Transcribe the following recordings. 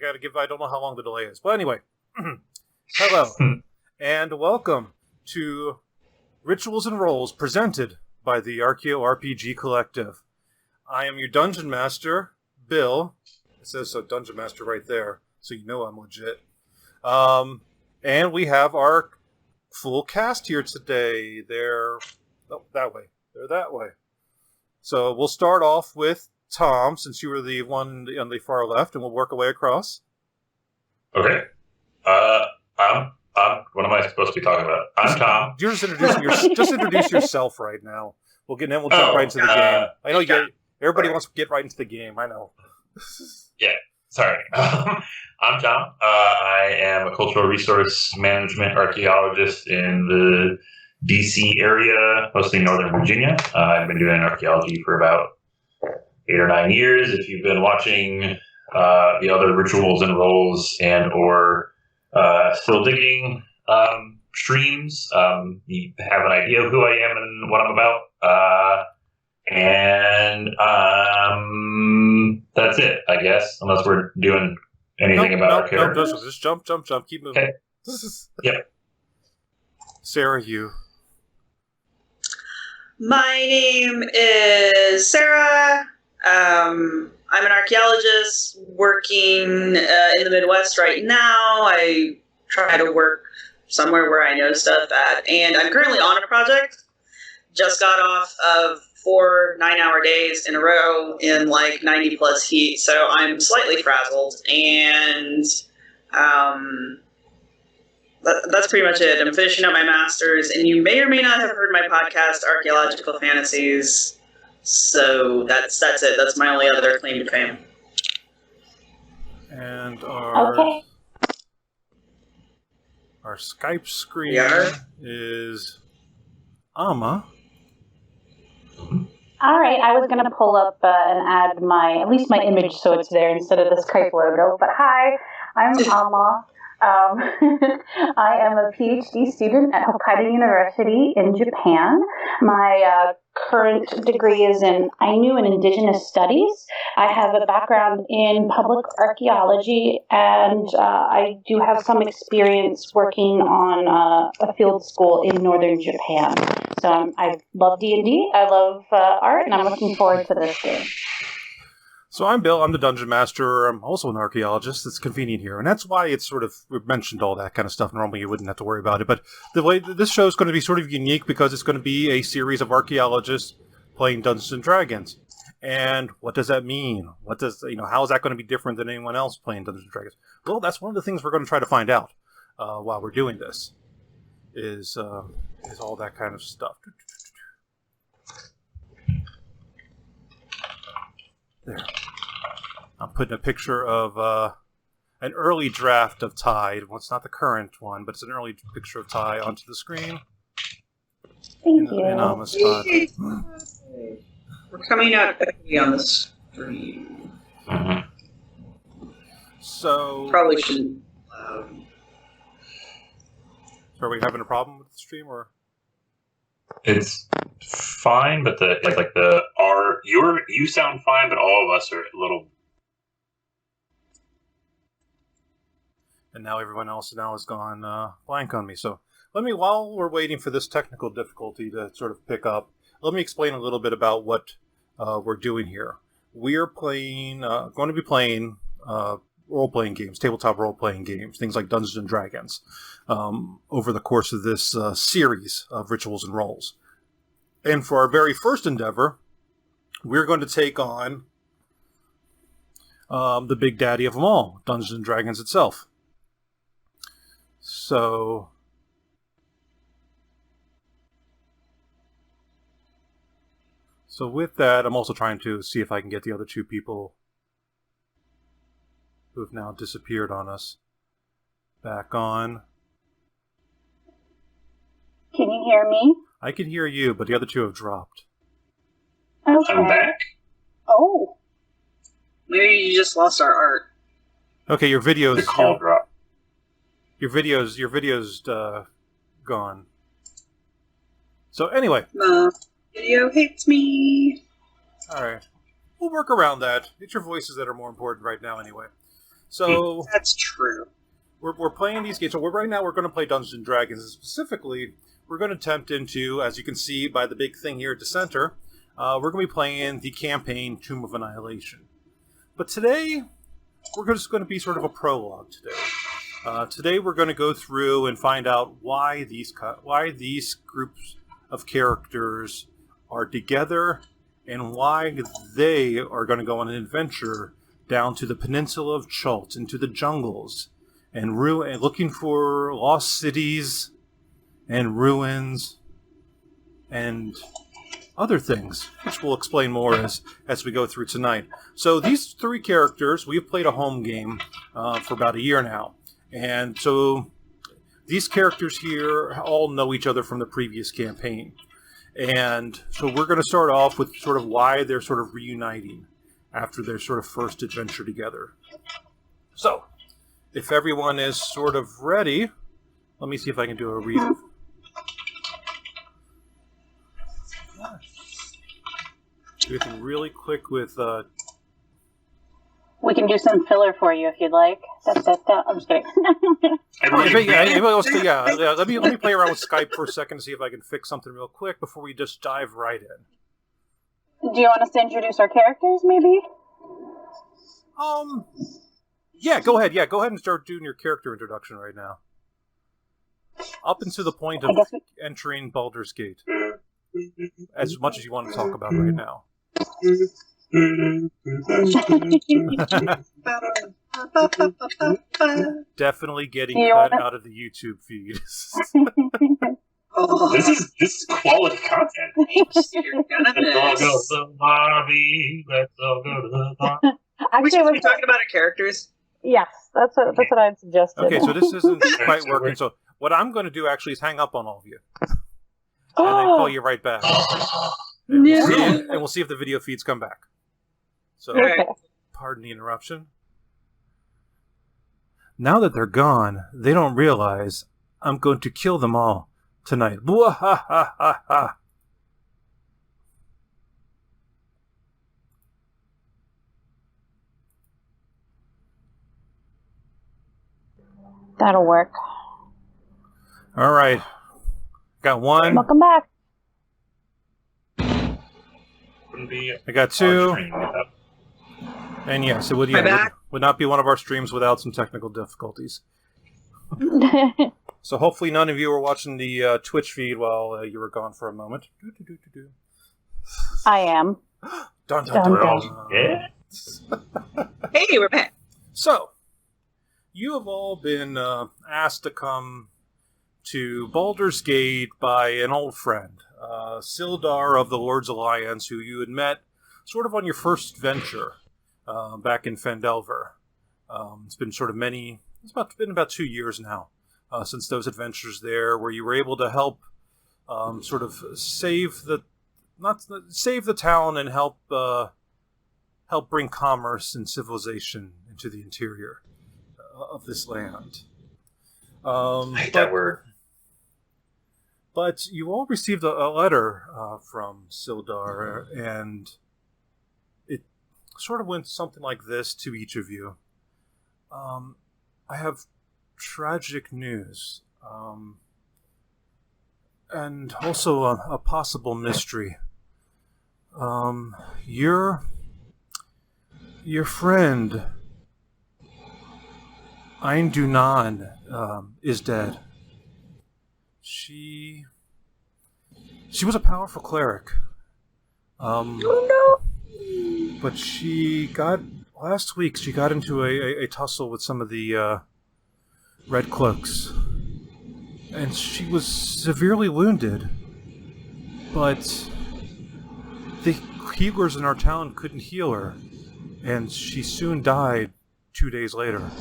I don't know how long the delay is. But anyway, hello, and welcome to Rituals and Rolls, presented by the ArchaeoRPG Collective. I am your Dungeon Master, Bill. It says so, Dungeon Master right there, so you know I'm legit. And we have our full cast here today. They're that way. They're that way. So we'll start off with Tom, since you were the one on the far left, and we'll work our way across. Okay. What am I supposed to be talking about? I'm Tom. You're just introduce yourself right now. We'll jump right into the game. I know everybody wants to get right into the game. I know. Yeah. Sorry. I'm Tom. I am a cultural resource management archaeologist in the DC area, mostly Northern Virginia. I've been doing archaeology for about 8 or 9 years. If you've been watching the other Rituals and Rolls and or Still Digging streams, you have an idea of who I am and what I'm about. And that's it, I guess, unless we're doing anything about our characters. No, just jump. Keep moving. Okay. Yep. Sarah, you. My name is Sarah. I'm an archaeologist working in the Midwest right now. I try to work somewhere where I know stuff at, and I'm currently on a project. Just got off of 4 9-hour days in a row in like 90 plus heat, so I'm slightly frazzled, and that's pretty much it. I'm finishing up my master's, and you may or may not have heard my podcast, Archaeological Fantasies. So that's it. That's my only other claim to fame. And our Skype screen is Ama. All right, I was going to pull up and add at least my image so it's there instead of the Skype logo. But hi, I'm Ama. I am a PhD student at Hokkaido University in Japan. My current degree is in Ainu and Indigenous Studies. I have a background in public archaeology, and I do have some experience working on a field school in northern Japan. So I love D&D, I love art, and I'm looking forward to this game. So I'm Bill, I'm the Dungeon Master, I'm also an archaeologist. It's convenient here, and that's why it's we've mentioned all that kind of stuff. Normally you wouldn't have to worry about it, but the way this show is going to be sort of unique because it's going to be a series of archaeologists playing Dungeons and Dragons. And what does that mean? How is that going to be different than anyone else playing Dungeons and Dragons? Well, that's one of the things we're going to try to find out while we're doing this, is all that kind of stuff. There. I'm putting a picture of an early draft of Ty. Well, it's not the current one, but it's an early picture of Ty onto the screen. Thank you. In Ama's spot. We're coming out quickly on the screen. So probably shouldn't. So are we having a problem with the stream, or? It's fine, but you sound fine, but all of us are a little. And now everyone else has gone blank on me. So while we're waiting for this technical difficulty to sort of pick up, let me explain a little bit about what we're doing here. We are going to be playing role-playing games, tabletop role-playing games, things like Dungeons and Dragons, over the course of this series of Rituals and Rolls. And for our very first endeavor, we're going to take on the big daddy of them all, Dungeons and Dragons itself. So with that, I'm also trying to see if I can get the other two people who have now disappeared on us back on. Can you hear me? I can hear you, but the other two have dropped. Okay. I'm back. Oh. Maybe you just lost our art. Okay, your video's... The call dropped. Your video's gone. So anyway. Video hates me. Alright. We'll work around that. It's your voices that are more important right now anyway. So That's true. we're playing these games. So right now we're going to play Dungeons and Dragons. And specifically, we're going to attempt into, as you can see by the big thing here at the center, we're going to be playing the campaign Tomb of Annihilation. But today, we're just going to be sort of a prologue today. Today we're going to go through and find out why these groups of characters are together and why they are going to go on an adventure down to the peninsula of Chult, into the jungles, and looking for lost cities and ruins and other things, which we'll explain more as we go through tonight. So these three characters, we've played a home game for about a year now. And so these characters here all know each other from the previous campaign. And so we're going to start off with sort of why they're sort of reuniting after their sort of first adventure together. So, if everyone is sort of ready, let me see if I can do a read. Do anything really quick with... We can do some filler for you if you'd like. I'm just kidding. Anybody else? Yeah. Let me play around with Skype for a second to see if I can fix something real quick before we just dive right in. Do you want us to introduce our characters, maybe? Yeah, go ahead. Yeah, go ahead and start doing your character introduction right now. Up until the point of entering Baldur's Gate. As much as you want to talk about right now. Definitely getting cut out of the YouTube feed. This is quality content. Let's all go to the lobby. Let's all go to the lobby. Actually, we're talking about our characters. Yes, that's what I'd suggested. Okay, so this isn't quite working. So what I'm going to do actually is hang up on all of you, and then call you right back. And we'll see if the video feeds come back. So, pardon the interruption. Now that they're gone, they don't realize I'm going to kill them all tonight. Bwah-ha-ha-ha-ha. That'll work. All right. Got one. Welcome back. I got two. And yes, it would not be one of our streams without some technical difficulties. So hopefully none of you were watching the Twitch feed while you were gone for a moment. I am. Dun, dun, dun, dun. Yeah. Hey, we're back. So, you have all been asked to come to Baldur's Gate by an old friend, Sildar of the Lord's Alliance, who you had met sort of on your first venture back in Phandelver. It's been been about 2 years now since those adventures there, where you were able to help sort of save the town and help bring commerce and civilization into the interior of this land. I hate that word. But you all received a letter from Sildar, and it sort of went something like this to each of you. I have tragic news, and also a possible mystery. Your friend Eindunan is dead. She was a powerful cleric. But last week she got into a tussle with some of the Red Cloaks. And she was severely wounded. But the healers in our town couldn't heal her. And she soon died 2 days later.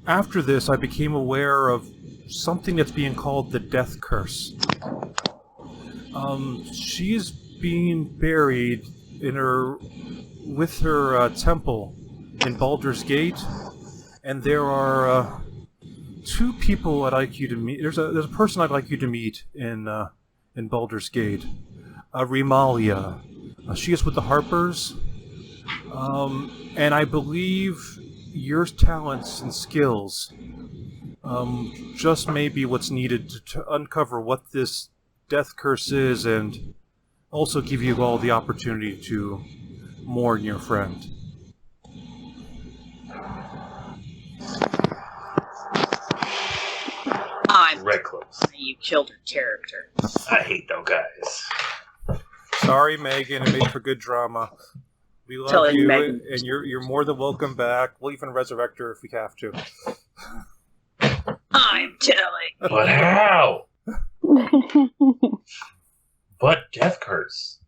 After this, I became aware of something that's being called the Death Curse. She's being buried with her temple in Baldur's Gate, and there are two people I'd like you to meet. There's a person I'd like you to meet in Baldur's Gate, Rimalia. She is with the Harpers. And I believe your talents and skills just may be what's needed to uncover what this death curse is and also give you all the opportunity to mourn your friend. I'm Reckless. you killed her character. I hate those guys. Sorry, Megan. It made for good drama. We love Telling you, Megan. and you're more than welcome back. We'll even resurrect her if we have to. I'm telling. But how? What death curse?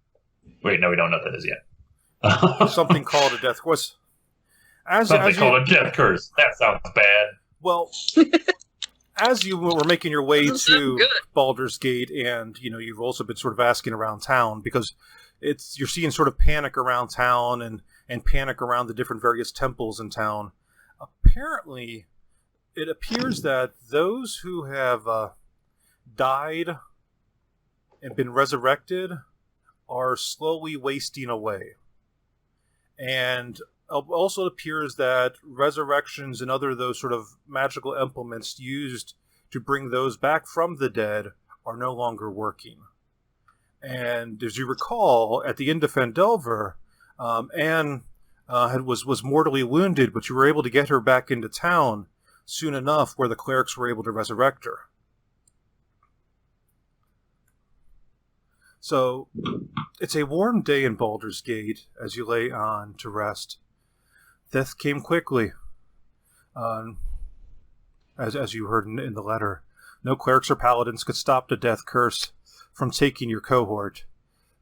Wait, no, we don't know what that is yet. Something called a death curse. Something called a death curse. That sounds bad. Well, as you were making your way to Baldur's Gate, and you've also been sort of asking around town because you're seeing sort of panic around town and panic around the different various temples in town. Apparently, it appears that those who have died and been resurrected are slowly wasting away. And also appears that resurrections and other those sort of magical implements used to bring those back from the dead are no longer working. And as you recall, at the end of Phandelver, Anne was mortally wounded, but you were able to get her back into town soon enough where the clerics were able to resurrect her. So, it's a warm day in Baldur's Gate as you lay on to rest. Death came quickly, as you heard in the letter. No clerics or paladins could stop the death curse from taking your cohort,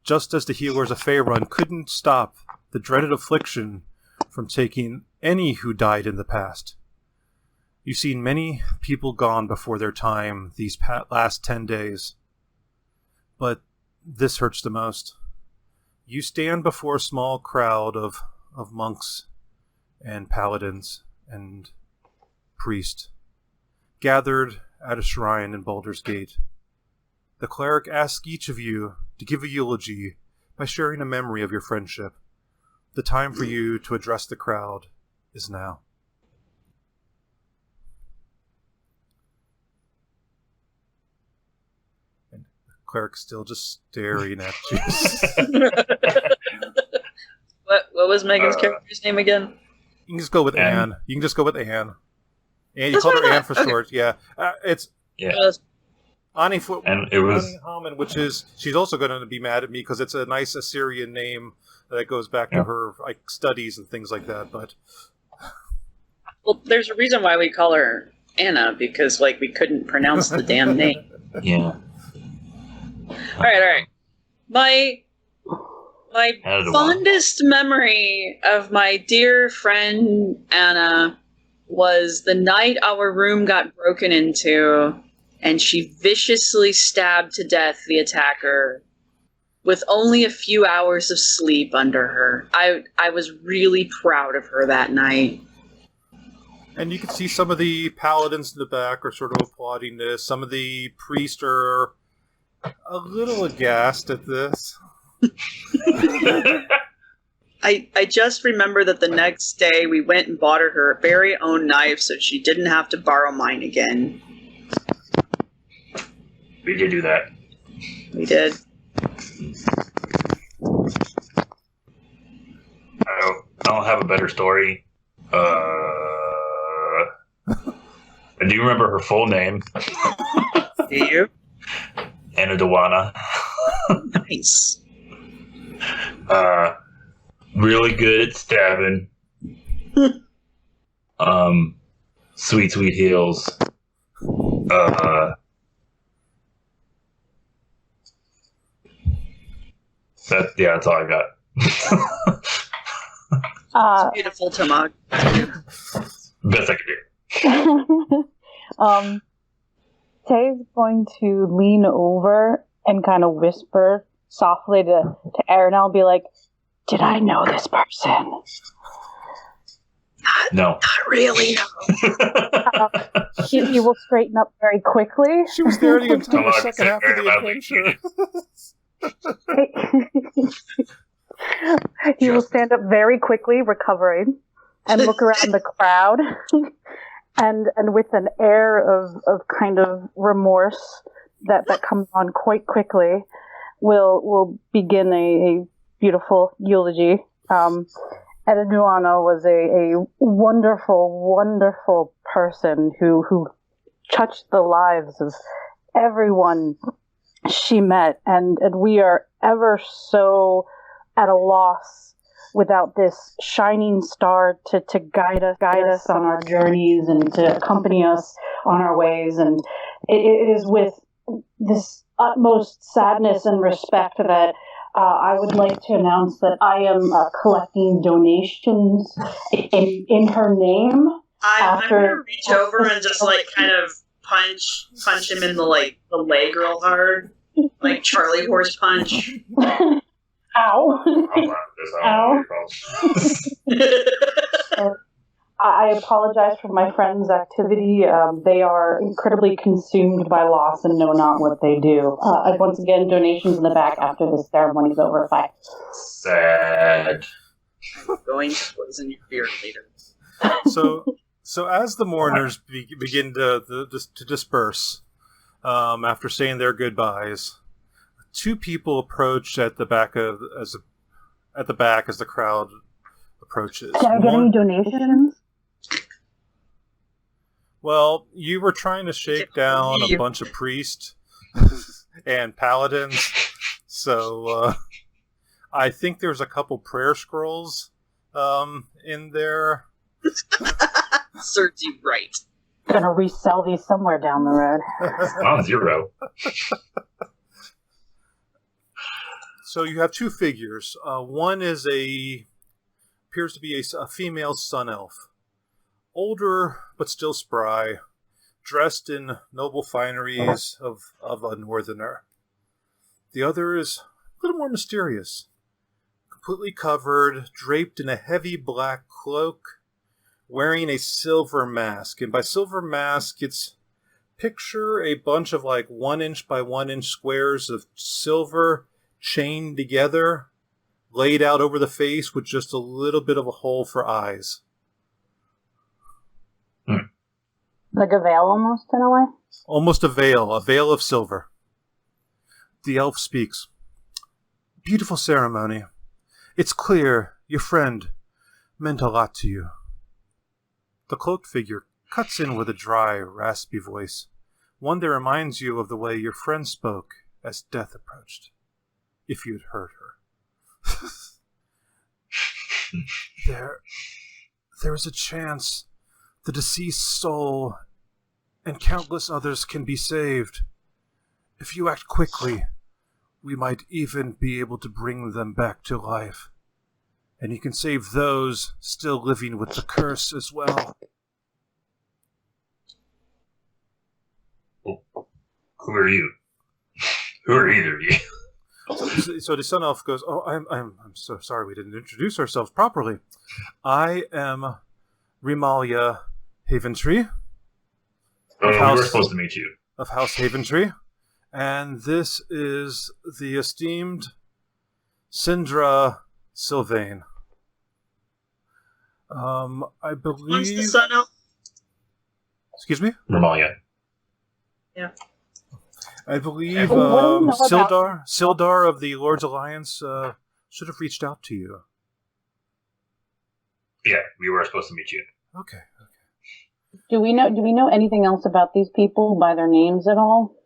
just as the healers of Faerun couldn't stop the dreaded affliction from taking any who died in the past. You've seen many people gone before their time these last 10 days, but this hurts the most. You stand before a small crowd of monks and paladins and priests gathered at a shrine in Baldur's Gate. The cleric asks each of you to give a eulogy by sharing a memory of your friendship. The time for you to address the crowd is now. And the cleric's still just staring at you. What was Megan's character's name again? You can just go with Anne. You can just go with Anne. And you called her Anne for short. Yeah. It's Ani, and it was Ani Haman, which is, she's also going to be mad at me because it's a nice Assyrian name that goes back to her studies and things like that. But well, there's a reason why we call her Anna, because we couldn't pronounce the damn name. Yeah. All right. My fondest memory of my dear friend Anna was the night our room got broken into and she viciously stabbed to death the attacker with only a few hours of sleep under her. I was really proud of her that night. And you can see some of the paladins in the back are sort of applauding this. Some of the priests are a little aghast at this. I just remember that the next day we went and bought her very own knife so she didn't have to borrow mine again. We did do that. We did. I don't have a better story. Do you remember her full name? Do you? Anna Dewana. Nice. Really good at stabbing. Sweet heels. That's all I got. It's beautiful, Thomag. Best I could do. Tay's going to lean over and kind of whisper softly to Aranel and be like, "Did I know this person?" No. Not really, no. He will straighten up very quickly. She was there the entire second half of the adventure. He will stand up very quickly, recovering, and look around the crowd, and with an air of kind of remorse that comes on quite quickly, will begin a beautiful eulogy. Tyvindr was a wonderful, wonderful person who touched the lives of everyone she met, and we are ever so at a loss without this shining star to guide us on our journeys and to accompany us on our ways. And it is with this utmost sadness and respect that I would like to announce that I am collecting donations in her name. I'm going to reach over and just kind of punch him in the leg real hard, like Charlie horse punch. Ow! Ow! I apologize for my friend's activity. They are incredibly consumed by loss and know not what they do. Once again, donations in the back after this ceremony is over. Bye. Sad. I'm going to poison your beard later. So as the mourners begin to disperse, after saying their goodbyes, two people approach at the back as the crowd approaches. Can I get any donations? Well, you were trying to shake down a bunch of priests and paladins, so I think there's a couple prayer scrolls in there. Serves you right. Gonna resell these somewhere down the road. On 0. So you have two figures. One appears to be a female sun elf. Older, but still spry, dressed in noble fineries of a northerner. The other is a little more mysterious. Completely covered, draped in a heavy black cloak, wearing a silver mask. And by silver mask, it's picture a bunch of 1 inch by 1 inch squares of silver chained together, laid out over the face with just a little bit of a hole for eyes. Like a veil almost, in a way? Almost a veil of silver. The elf speaks. Beautiful ceremony. It's clear your friend meant a lot to you. The cloaked figure cuts in with a dry, raspy voice, one that reminds you of the way your friend spoke as death approached, if you'd heard her. There is a chance the deceased soul and countless others can be saved. If you act quickly, we might even be able to bring them back to life. And you can save those still living with the curse as well. Who are you? Who are either of you? So the sun elf goes, "Oh, I'm so sorry we didn't introduce ourselves properly. I am Rimalia Haventree. We were supposed to meet you. Of House Haventree. And this is the esteemed Syndra Sylvain. I believe... What's the sun elf? Excuse me? Rimalia. Yeah. I believe Sildar of the Lord's Alliance should have reached out to you. Yeah, we were supposed to meet you. Okay. Do we know anything else about these people by their names at all?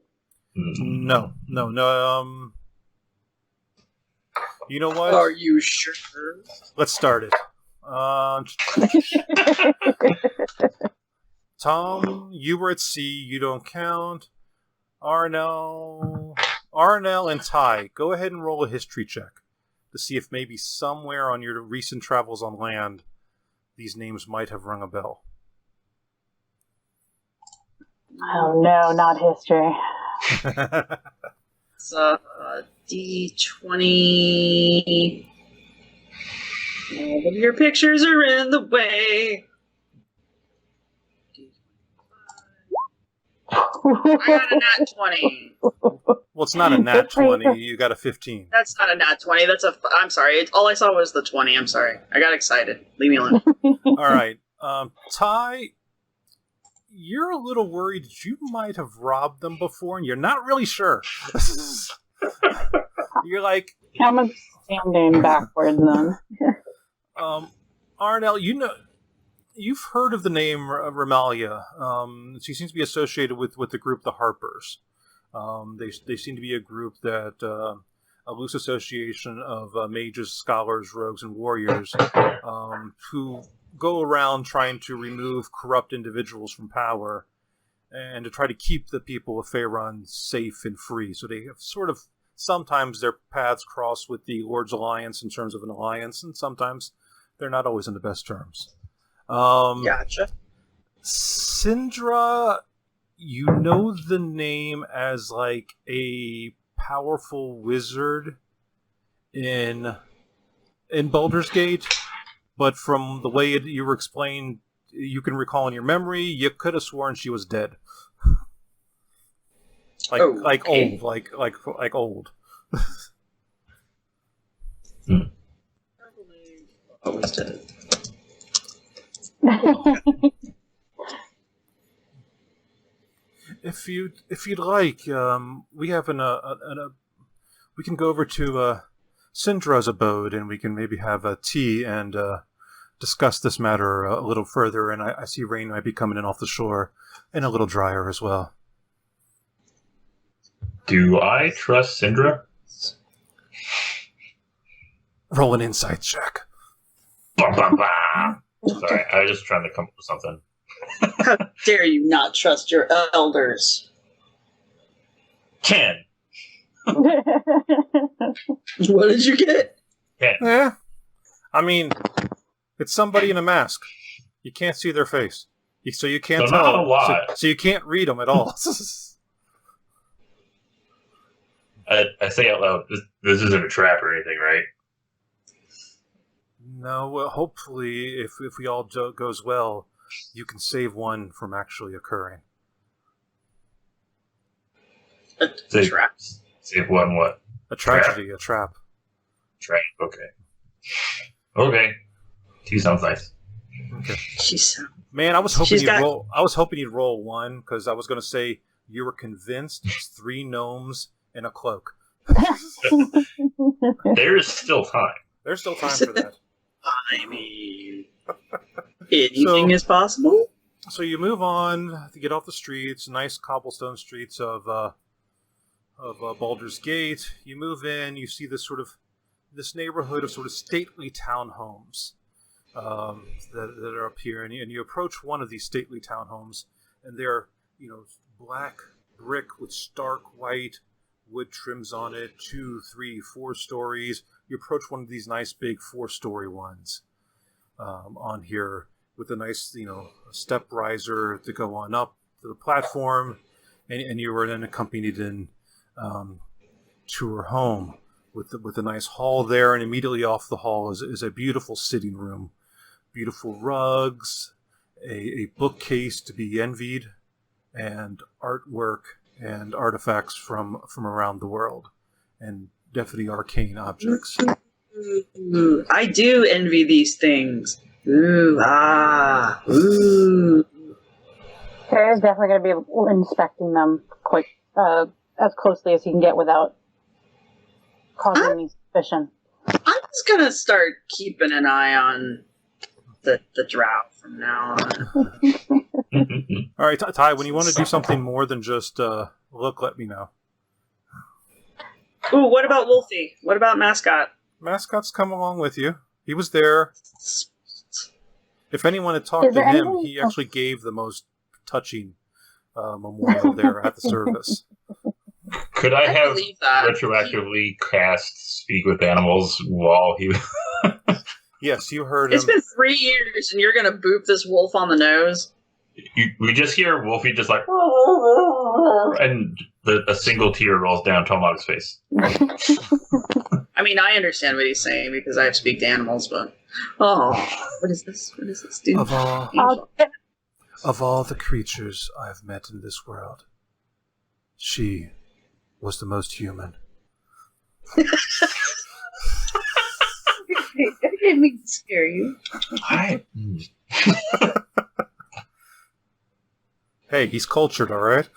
No. You know what? Are you sure? Let's start it. Tom, you were at sea. You don't count. Aranel and Ty, go ahead and roll a history check to see if maybe somewhere on your recent travels on land these names might have rung a bell. Oh no, not history. It's a D20. All of your pictures are in the way. I got a nat 20. Well, it's not a nat 20. You got a 15. That's not a nat 20. I'm sorry. All I saw was the 20. I'm sorry. I got excited. Leave me alone. All right. Ty, you're a little worried that you might have robbed them before, and you're not really sure. You're like... I'm standing backwards then. Aranel, you've heard of the name Ramalia. She seems to be associated with the group The Harpers. They seem to be a group that, a loose association of mages, scholars, rogues, and warriors who go around trying to remove corrupt individuals from power and to try to keep the people of Faerun safe and free. So they have sort of, sometimes their paths cross with the Lord's Alliance in terms of an alliance, and sometimes they're not always on the best terms. Gotcha. Syndra, you know the name as like a powerful wizard in Baldur's Gate, but from the way you were explained, you can recall in your memory, you could have sworn she was dead. Like old. I was dead. If you'd like, we have we can go over to Syndra's abode, and we can maybe have a tea and discuss this matter a little further. And I see rain might be coming in off the shore, and a little drier as well. Do I trust Syndra? Roll an insight check. Bah, bah, bah. Sorry, I was just trying to come up with something. How dare you not trust your elders? 10. What did you get? 10. Yeah. I mean, it's somebody in a mask. You can't see their face. So you can't tell. Not a lot. So you can't read them at all. I say out loud, this isn't a trap or anything, right? No, well, hopefully, if we all goes well, you can save one from actually occurring. A trap? Save one what? A tragedy, a trap. Trap, okay. Okay. Tea sounds nice. Okay. Man, I was hoping you'd roll one, because I was going to say you were convinced it's 3 gnomes in a cloak. There's still time. There's still time for that. I mean, anything is possible. So you move on to get off the streets, nice cobblestone streets of Baldur's Gate. You move in, you see this neighborhood of sort of stately townhomes that are up here, and you approach one of these stately townhomes, and they're black brick with stark white wood trims on it, 2, 3, 4 stories. You approach one of these nice big 4-story ones on here with a nice, step riser to go on up to the platform, and you were then accompanied in to her home with a nice hall there, and immediately off the hall is a beautiful sitting room, beautiful rugs, a bookcase to be envied, and artwork and artifacts from around the world, and definitely arcane objects. Ooh, I do envy these things. Ooh, ah, ooh. Sarah's definitely going to be inspecting them quite as closely as he can get without causing any suspicion. I'm just going to start keeping an eye on the drought from now on. All right, Ty, when you want to do something more than just look, let me know. Ooh, what about Wolfie? What about Mascot? Mascot's come along with you. He was there. If anyone had talked to him, he actually gave the most touching memorial there at the service. Could I have retroactively cast Speak with Animals while he was... Yes, you heard him. It's been 3 years, and you're going to boop this wolf on the nose? We just hear Wolfie just like... And a single tear rolls down Thomag's face. I mean, I understand what he's saying, because I speak to animals, but... Oh, what is this? What does this do? Of all the creatures I have met in this world, she was the most human. I didn't mean to scare you. Hey, he's cultured, all right?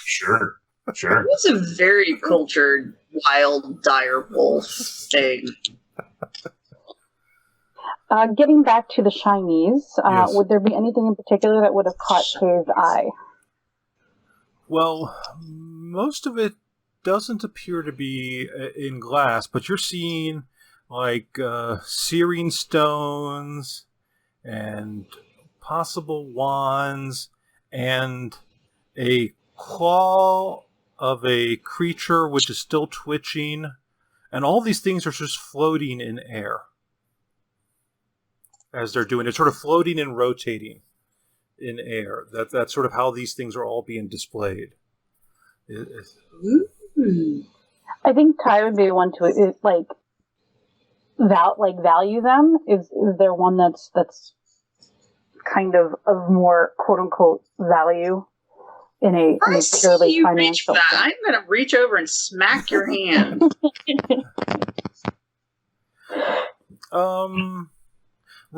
Sure. It's a very cultured, wild, direwolf thing. Getting back to the shinies, Yes. would there be anything in particular that would have caught his eye? Well, most of it doesn't appear to be in glass, but you're seeing like searing stones and possible wands and a claw of a creature which is still twitching, and all these things are just floating in air as they're doing it, sort of floating and rotating in air. That's sort of how these things are all being displayed. I think Ty would be one to value them. Is there one that's kind of more quote unquote value in a I see purely you reach for financial that. sense? I'm going to reach over and smack your hand.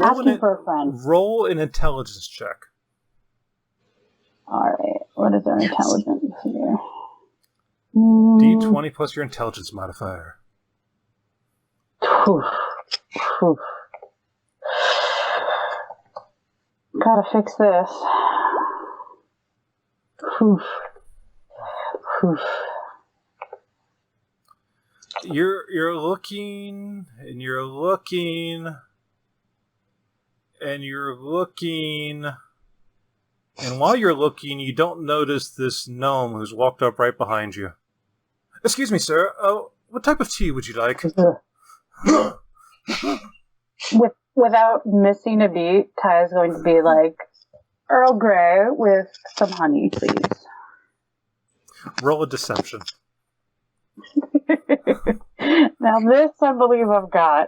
Asking for a friend. Roll an intelligence check. All right. What is our intelligence here? D20 plus your intelligence modifier. Oof. Oof. Gotta fix this. Oof. Oof. You're looking and you're looking and you're looking, and while you're looking, you don't notice this gnome who's walked up right behind you. Excuse me, sir. What type of tea would you like? Without missing a beat, Ty is going to be like, Earl Grey with some honey, please. Roll a deception. Now this I believe I've got.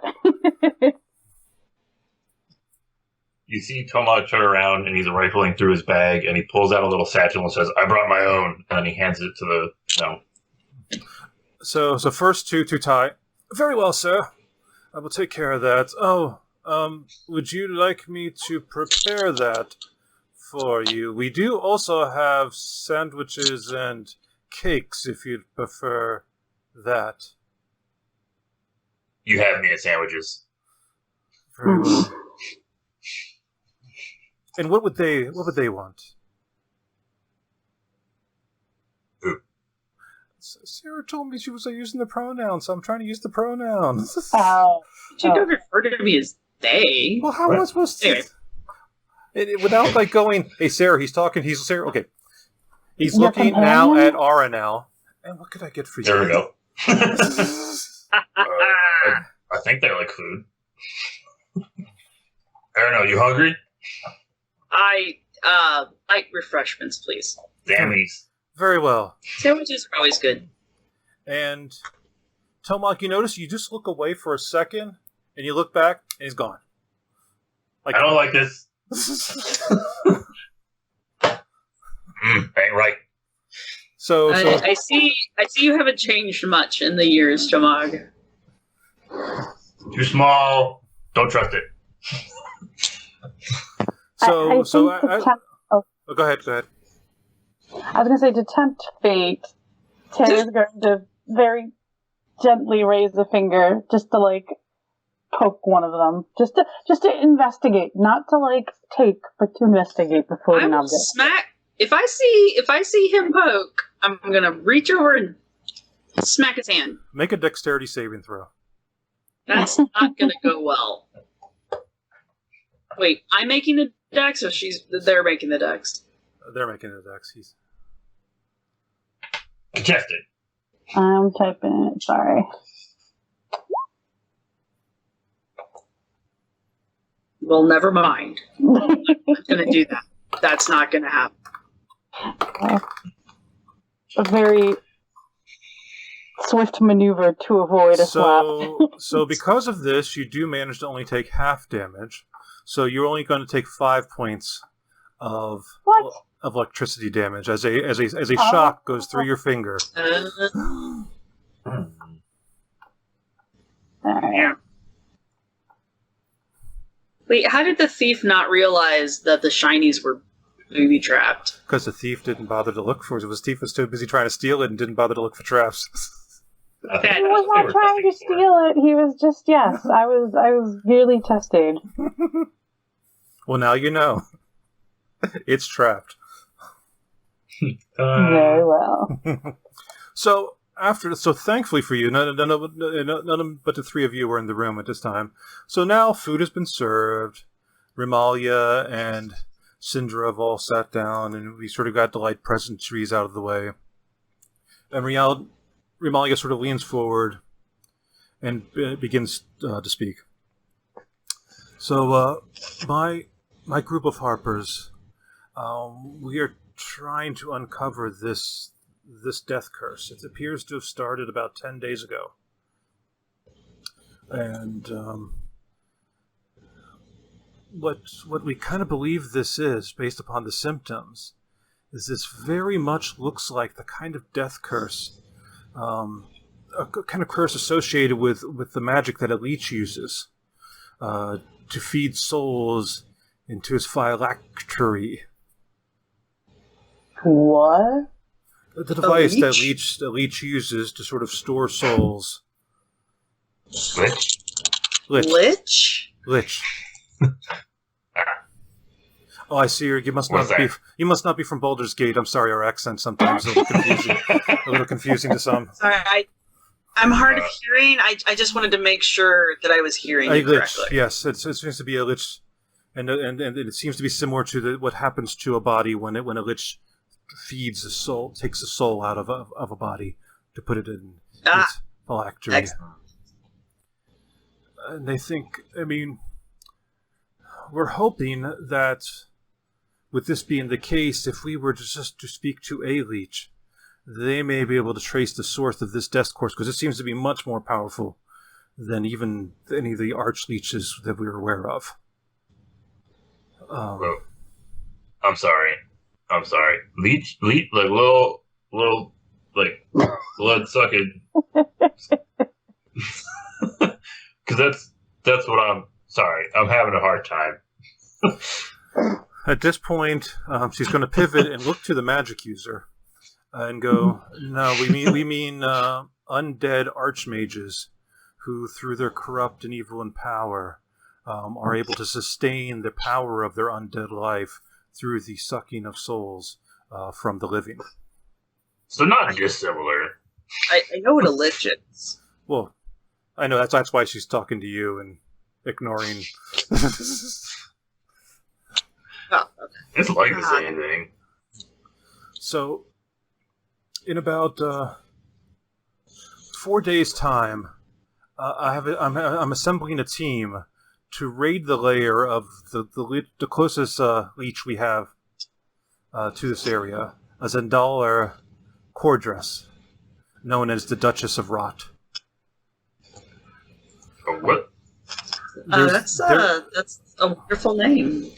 You see Thomag turn around and he's rifling through his bag and he pulls out a little satchel and says, "I brought my own," and then he hands it to the So first to Ty. Very well, sir. I will take care of that. Would you like me to prepare that for you? We do also have sandwiches and cakes if you'd prefer that. You have me at sandwiches. Very well. And what would they want? Who? Sarah told me she was using the pronoun, so I'm trying to use the pronoun. You don't refer to me as they. Well, how am I supposed to? Anyway. Without going, hey Sarah, he's Sarah. Okay, he's Your looking companion? now at Aranel. And what could I get for you? There we go. I think they like food. Aranel, you hungry? I like refreshments, please. Dammies. Very well. Sandwiches are always good. And Thomag, you notice you just look away for a second, and you look back, and he's gone. I don't like this. Ain't right. So I see you haven't changed much in the years, Thomag. Too small. Don't trust it. go ahead. I was going to say, to tempt fate, Taylor's going to very gently raise a finger just to poke one of them, just to investigate, not to take, but to investigate the floating I will object. smack. If I see him poke, I'm gonna reach over and smack his hand. Make a dexterity saving throw. That's not gonna go well. Wait, I'm making the dex, or they're making the dex? They're making the dex. Contested. I'm typing it, sorry. Well, never mind. I'm not gonna do that. That's not gonna happen. A very swift maneuver to avoid a slap. So because of this, you do manage to only take half damage. So you're only going to take 5 points of What? of electricity damage as a shock goes through your finger. Yeah. Wait, how did the thief not realize that the shinies were booby trapped? Because the thief didn't bother to look for it. The thief was too busy trying to steal it and didn't bother to look for traps. Okay. He was not trying to steal it. He was just, yes, I was merely testing. Well, now you know. It's trapped. Very well. So thankfully for you, none but the three of you were in the room at this time. So now food has been served. Rimalia and Syndra have all sat down, and we sort of got the light pleasantries out of the way. And Rimalia sort of leans forward and begins to speak. So, my group of harpers, we are trying to uncover this death curse. It appears to have started about 10 days ago. And what we kind of believe this is, based upon the symptoms, is this very much looks like the kind of death curse, a kind of curse associated with the magic that a leech uses to feed souls into his phylactery. What? The device that leech uses to sort of store souls. Lich? Lich? Lich. Oh, I see. You must not be from Baldur's Gate. I'm sorry, our accent sometimes is a little confusing to some. Sorry, I'm hard of hearing. I just wanted to make sure that I was hearing you correctly. Lich, yes, it seems to be a lich, and it seems to be similar to what happens to a body when a lich feeds a soul, takes a soul out of a body to put it in its phylactery. Excellent. And they think, we're hoping that with this being the case, if we were just to speak to a leech, they may be able to trace the source of this death course, because it seems to be much more powerful than even any of the arch-leeches that we were aware of. I'm sorry. Leech, like little, like blood sucking. Because that's what I'm. Sorry, I'm having a hard time. At this point, she's going to pivot and look to the magic user and go, "No, we mean undead archmages who, through their corrupt and evil and power, are able to sustain the power of their undead life through the sucking of souls from the living." So not dissimilar. I know what a lich is. Well, I know that's why she's talking to you and ignoring. Oh, okay. It's like the same thing. So, in about 4 days' time, I'm assembling a team to raid the lair of the closest leech we have to this area, a Zendalar Cordress, known as the Duchess of Rot. Oh, what? That's a wonderful name.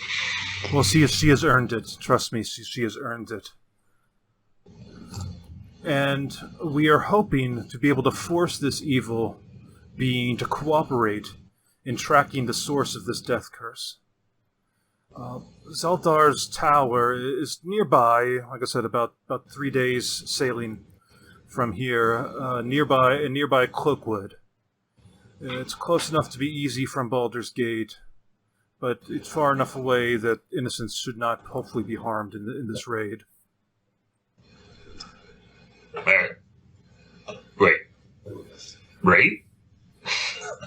Well, she has earned it. Trust me, she has earned it. And we are hoping to be able to force this evil being to cooperate in tracking the source of this death curse. Zeldar's tower is nearby, like I said, about 3 days sailing from here, nearby Cloakwood. It's close enough to be easy from Baldur's Gate, but it's far enough away that innocents should not hopefully be harmed in this raid. Wait. Raid?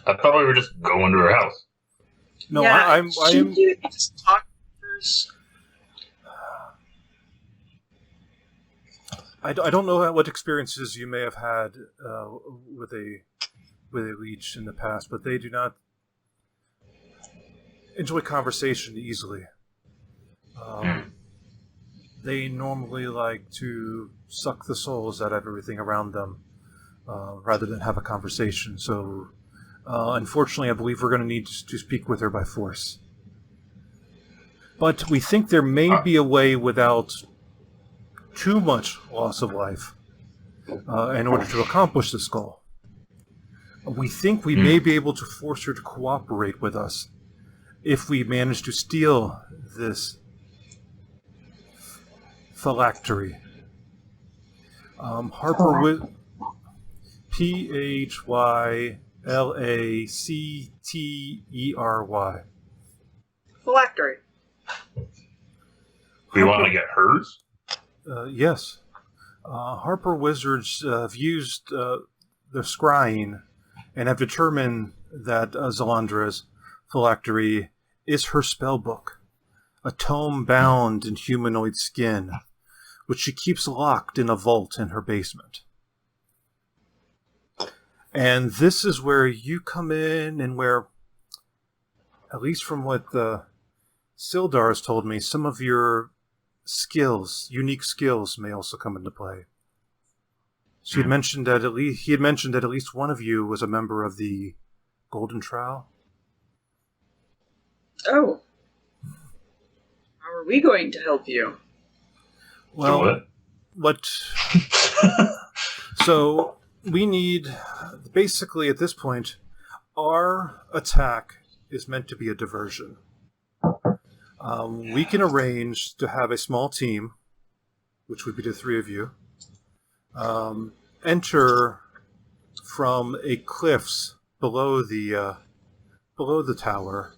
I thought we were just going to her house. No, yeah, Shouldn't you just talk first? I don't know what experiences you may have had with a leech in the past, but they do not enjoy conversation easily. They normally like to suck the souls out of everything around them rather than have a conversation. So, unfortunately, I believe we're going to need to speak with her by force. But we think there may be a way without too much loss of life in order to accomplish this goal. We think we may be able to force her to cooperate with us if we manage to steal this phylactery. Harper Phyllactery. Phylactery. We want to get hers? Yes. Harper Wizards have used their scrying and have determined that Zalandra's phylactery is her spellbook, a tome bound in humanoid skin, which she keeps locked in a vault in her basement. And this is where you come in, and where, at least from what Sildar has told me, some of your skills, unique skills, may also come into play. He had mentioned that at least one of you was a member of the Golden Trowel. Oh. How are we going to help you? Well, so we need, basically at this point, our attack is meant to be a diversion. We can arrange to have a small team, which would be the three of you, enter from a cliffs below the tower,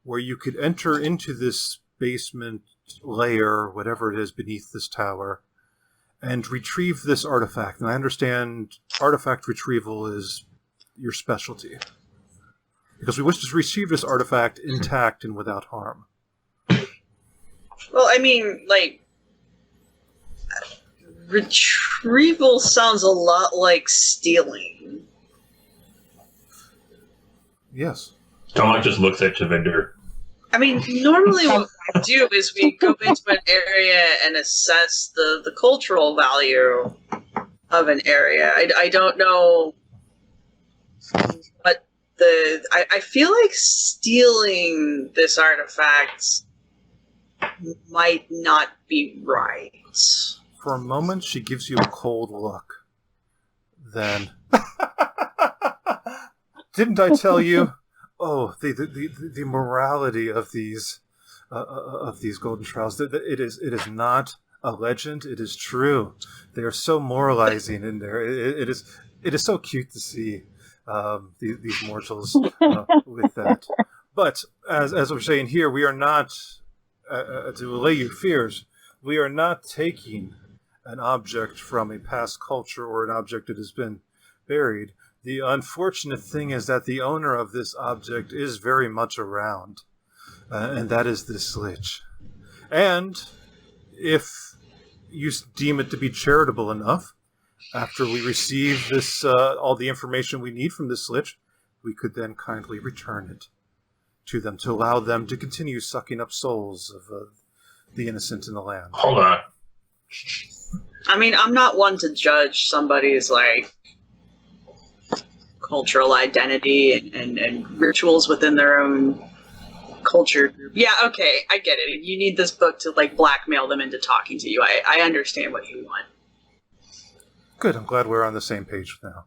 where you could enter into this basement layer, whatever it is beneath this tower, and retrieve this artifact. And I understand artifact retrieval is your specialty, because we wish to receive this artifact intact and without harm. Well, I mean, retrieval sounds a lot like stealing. Yes. Thomag just looks at Tyvindr. I mean, normally what we do is we go into an area and assess the cultural value of an area. I don't know what I feel like stealing this artifact might not be right. For a moment, she gives you a cold look. Then, didn't I tell you? Oh, the morality of these golden trials. It is not a legend. It is true. They are so moralizing in there. It is so cute to see these mortals with that. But as we're saying here, we are not to allay your fears. We are not taking an object from a past culture or an object that has been buried. The unfortunate thing is that the owner of this object is very much around, and that is this lich. And if you deem it to be charitable enough, after we receive this, all the information we need from this lich, we could then kindly return it to them to allow them to continue sucking up souls of the innocent in the land. Hold on. I mean, I'm not one to judge somebody's, cultural identity and rituals within their own culture group. Yeah, okay, I get it. You need this book to, blackmail them into talking to you. I understand what you want. Good, I'm glad we're on the same page now.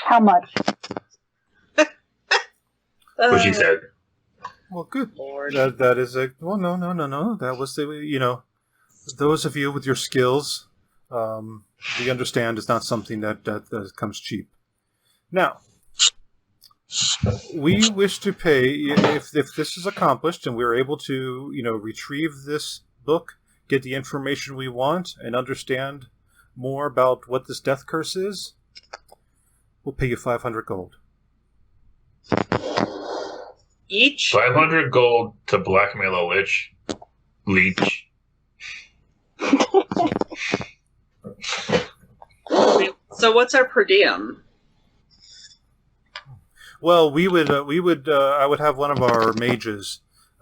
How much? What she said. Well, good. Lord. That is a... Well, no. That was the... those of you with your skills, we understand it's not something that comes cheap. Now, we wish to pay... If this is accomplished and we're able to, retrieve this book, get the information we want, and understand more about what this death curse is, we'll pay you 500 gold. Each? 500 gold to blackmail a leech. So what's our per diem? Well, I would have one of our mages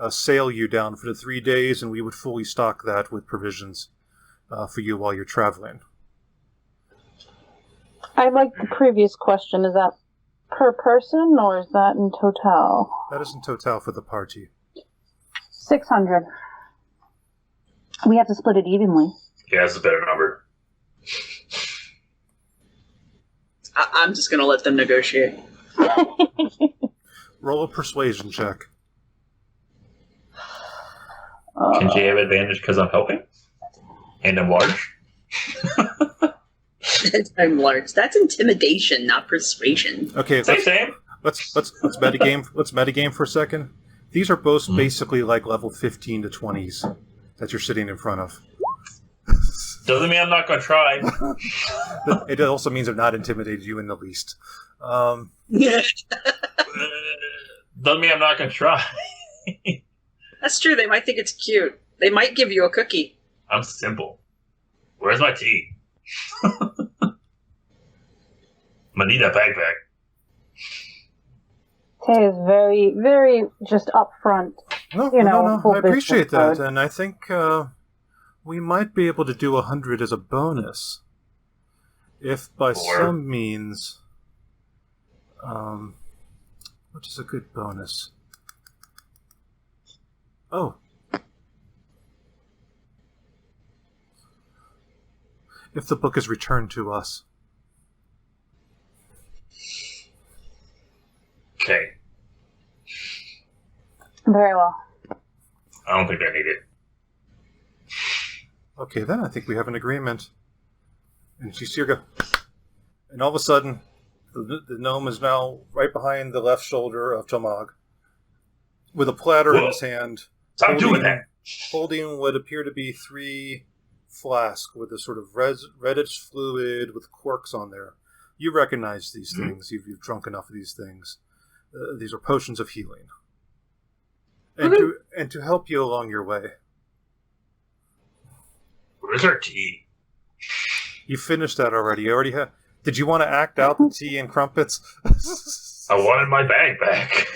sail you down for the 3 days, and we would fully stock that with provisions for you while you're traveling. I like the previous question. Is that per person, or is that in total? That is in total for the party. 600. We have to split it evenly. Yeah, that's a better number. I'm just going to let them negotiate. Roll a persuasion check. Can she have advantage because I'm helping? And I'm large? I'm large. That's intimidation, not persuasion. Okay, Same. let's metagame. Let's metagame for a second. These are both basically like level 15 to 20s that you're sitting in front of. Doesn't mean I'm not going to try. It also means I've not intimidated you in the least. Yeah. Doesn't mean I'm not going to try. That's true. They might think it's cute. They might give you a cookie. I'm simple. Where's my tea? I'm going to need that backpack. Tay is very, very just upfront. No, I appreciate that, and I think we might be able to do 100 as a bonus, if by some means. What is a good bonus? Oh. If the book is returned to us. Okay. Very well. I don't think I need it. Okay, then I think we have an agreement. And you see her go. And all of a sudden, the gnome is now right behind the left shoulder of Thomag, with a platter in his hand. Stop doing that! Holding what appear to be 3 flasks with a sort of reddish fluid with corks on there. You recognize these things. You've drunk enough of these things. These are potions of healing. And to help you along your way. Where's our tea? You finished that already. You already have. Did you want to act out the tea and crumpets? I wanted my bag back.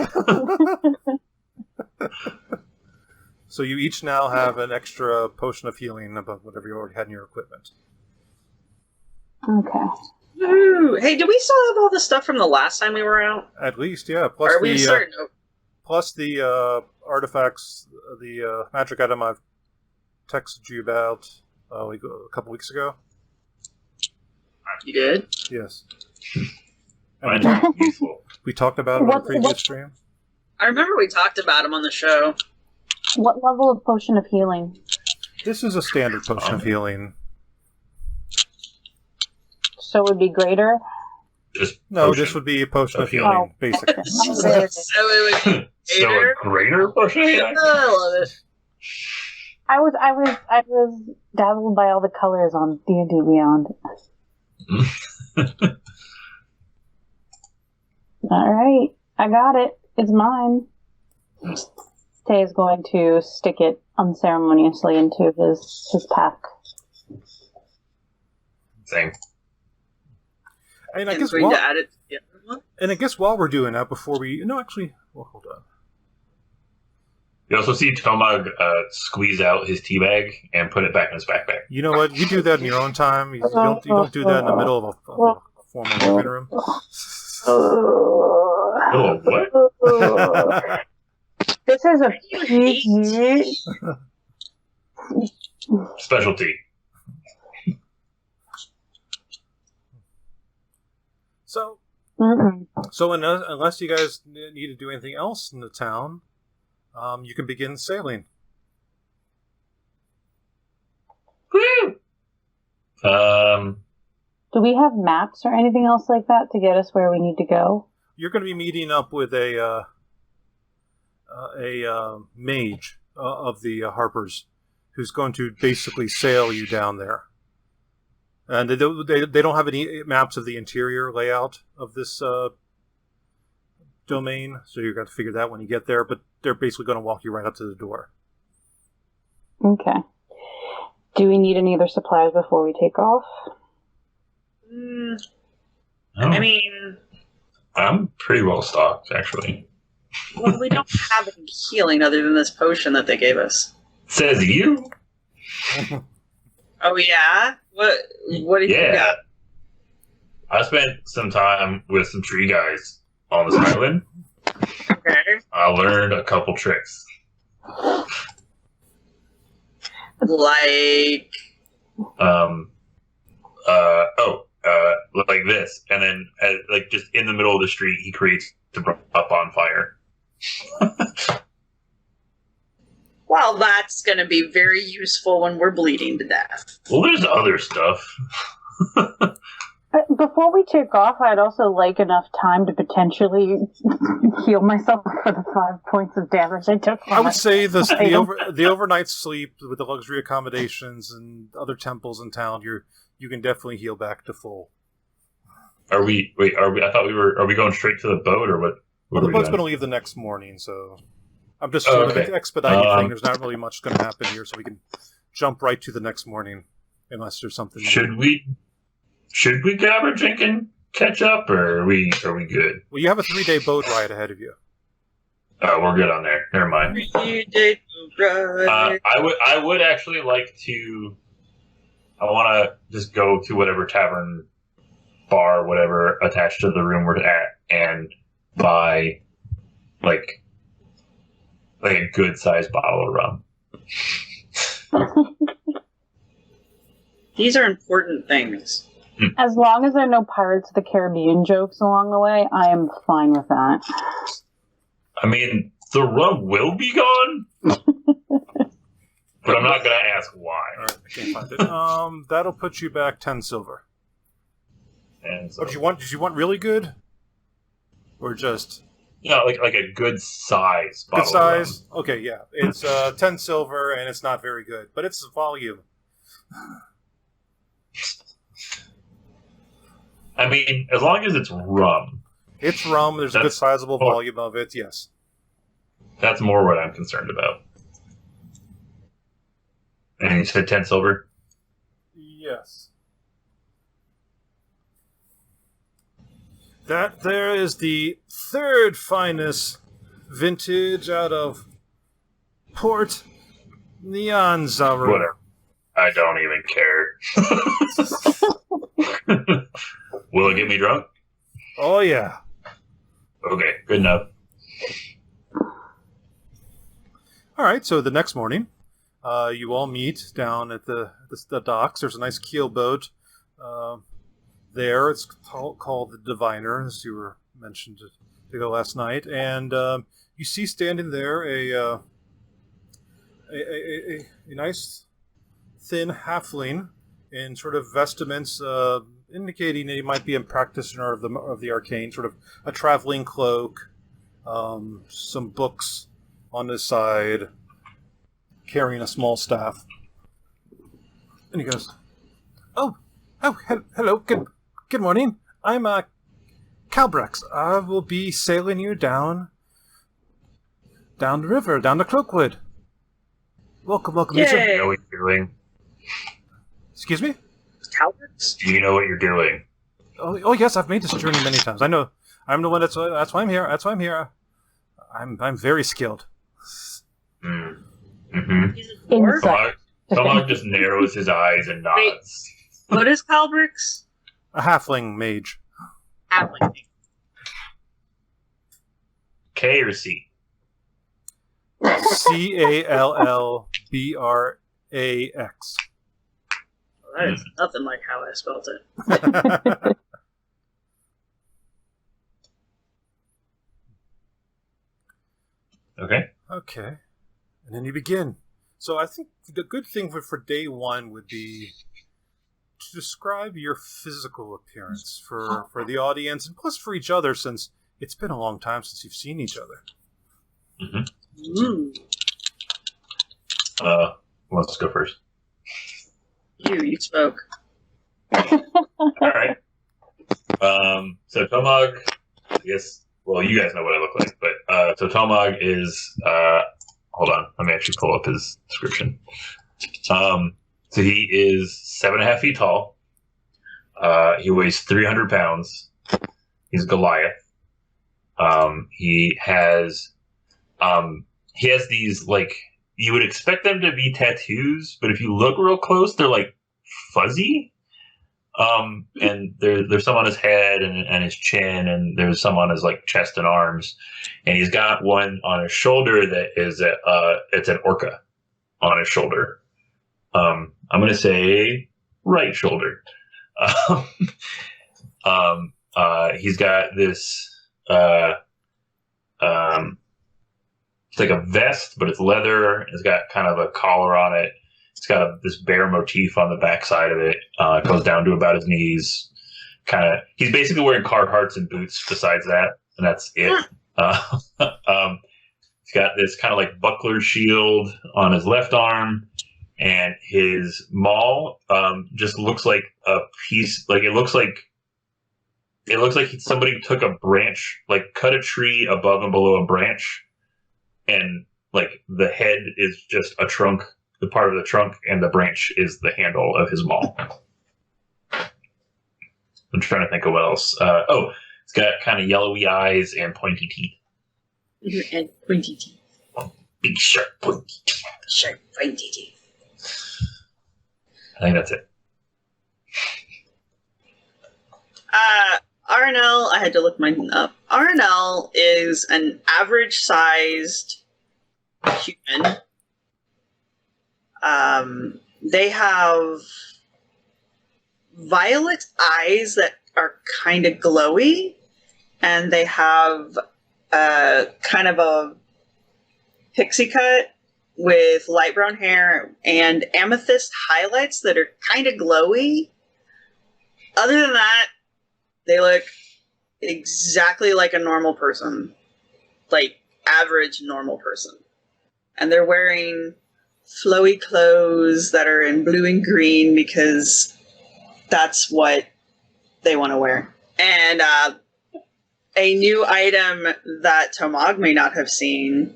So you each now have an extra potion of healing above whatever you already had in your equipment. Okay. Ooh. Hey, do we still have all the stuff from the last time we were out? At least, yeah. Plus Are we certain? Plus the artifacts, the magic item I've texted you about a couple weeks ago. You did? Yes. Useful. We talked about it on the previous stream. I remember we talked about him on the show. What level of potion of healing? This is a standard potion of healing. So it would be greater? This would be a potion of healing, basically. So it would be So a greater potion of healing? I love it. I was dazzled by all the colors on D&D Beyond. Alright, I got it. It's mine. Tay is going to stick it unceremoniously into his pack. Same. And I guess while we're doing that, before we... No, actually... Well, hold on. You also see Thomag squeeze out his tea bag and put it back in his backpack. You know what? You do that in your own time. You don't do that in the middle of a formal living room. Oh, what? This is a PG. Specialty. So unless you guys need to do anything else in the town, you can begin sailing. Woo! Do we have maps or anything else like that to get us where we need to go? You're going to be meeting up with a mage of the Harpers, who's going to basically sail you down there. And they don't have any maps of the interior layout of this domain, so you're going to figure that when you get there. But they're basically going to walk you right up to the door. Okay. Do we need any other supplies before we take off? I mean, I'm pretty well stocked, actually. Well, we don't have any healing other than this potion that they gave us. Says you. Oh yeah? What do you got? I spent some time with some tree guys on this island, Okay. I learned a couple tricks. Like. Like this, and then like just in the middle of the street, he creates a bonfire. Well, that's going to be very useful when we're bleeding to death. Well, there's other stuff. Before we take off, I'd also like enough time to potentially heal myself for the 5 points of damage I took. I would say the overnight sleep with the luxury accommodations and other temples in town, you can definitely heal back to full. Are we? I thought we were. Are we going straight to the boat, or what? Well, the boat's going to leave the next morning, so I'm just sort of expediting thing. There's not really much going to happen here, so we can jump right to the next morning, unless there's something. Should we grab our drink and catch up, or are we good? Well, you have a 3-day boat ride ahead of you. Oh, we're good on there. Never mind. 3-day boat ride. I would actually like to. I want to just go to whatever tavern, bar, whatever attached to the room we're at, and buy like a good sized bottle of rum. These are important things. As long as there are no Pirates of the Caribbean jokes along the way, I am fine with that. I mean, the rum will be gone, but I'm not going to ask why. All right, I can't find it. That'll put you back 10 silver. And so, What did you want really good, or just like a good size bottle. good size? Okay, yeah, it's 10 silver, and it's not very good, but it's volume. I mean, as long as it's rum. It's rum. There's a good sizable volume of it. Yes. That's more what I'm concerned about. And you said 10 silver? Yes. That there is the third finest vintage out of Port Nyanzaru. Whatever. I don't even care. Will it get me drunk? Oh, yeah. Okay, good enough. All right, so the next morning, you all meet down at the docks. There's a nice keel boat there. It's called the Diviner, as you were mentioned to go last night. And you see standing there a nice, thin halfling in sort of vestments indicating that he might be a practitioner of the arcane, sort of a traveling cloak, some books on his side, carrying a small staff. And he goes, Oh, hello, good morning. I'm Calbrex. I will be sailing you down the river, down the Cloakwood. Welcome. Yay. Do you know what you're doing? Excuse me? Calverts? Do you know what you're doing? Oh, yes, I've made this journey many times. I know. I'm the one that's why I'm here. That's why I'm here. I'm very skilled. Mm-hmm. He's a dwarf? Thomag just narrows his eyes and nods. What is Calbrix? A halfling mage. Halfling. K or C? Callbrax. That is nothing like how I spelled it. Okay. Okay. And then you begin. So I think the good thing for day one would be to describe your physical appearance for the audience and plus for each other, since it's been a long time since you've seen each other. Mm. Let's go first. You spoke. All right. So Thomag, I guess. Well, you guys know what I look like, but so Thomag is. Hold on, let me actually pull up his description. So he is 7.5 feet tall. He weighs 300 pounds. He's Goliath. He has these, like, you would expect them to be tattoos, but if you look real close, they're like fuzzy. And there's some on his head and his chin, and there's some on his like chest and arms, and he's got one on his shoulder that is it's an orca on his shoulder. I'm gonna say right shoulder. He's got this. It's like a vest, but it's leather. It's got kind of a collar on it. It's got this bear motif on the backside of it. It goes down to about his knees. He's basically wearing Carhartts and boots besides that, and that's it. He's got this kind of like buckler shield on his left arm, and his maul just looks like a piece. Like it looks like somebody took a branch, like cut a tree above and below a branch, and like the head is just a trunk. The part of the trunk, and the branch is the handle of his maul. I'm trying to think of what else. It's got kind of yellowy eyes and pointy teeth. And pointy teeth. Big, sharp, pointy teeth. Sharp, pointy teeth. I think that's it. Aranel, I had to look mine up. Aranel is an average-sized human. They have violet eyes that are kind of glowy, and they have kind of a pixie cut with light brown hair and amethyst highlights that are kind of glowy. Other than that, they look exactly like a normal person. Like, average normal person. And they're wearing flowy clothes that are in blue and green because that's what they want to wear. And a new item that Thomag may not have seen,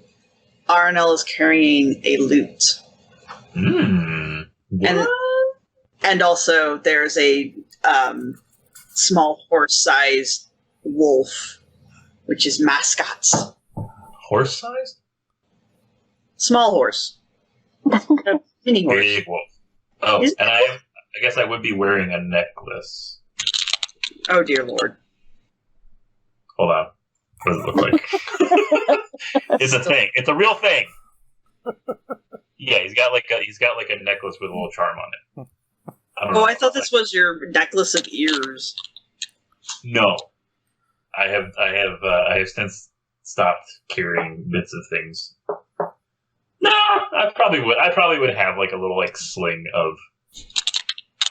Aranel is carrying a lute. And also there's a small horse-sized wolf, which is mascots. Horse-sized? Small horse. Mini horse. Big wolf. Oh, and I guess I would be wearing a necklace. Oh, dear Lord. Hold on. What does it look like? It's a thing. It's a real thing. Yeah, he's got like a necklace with a little charm on it. I thought this was your necklace of ears. No, I have since stopped carrying bits of things. No, I probably would have like a little like sling of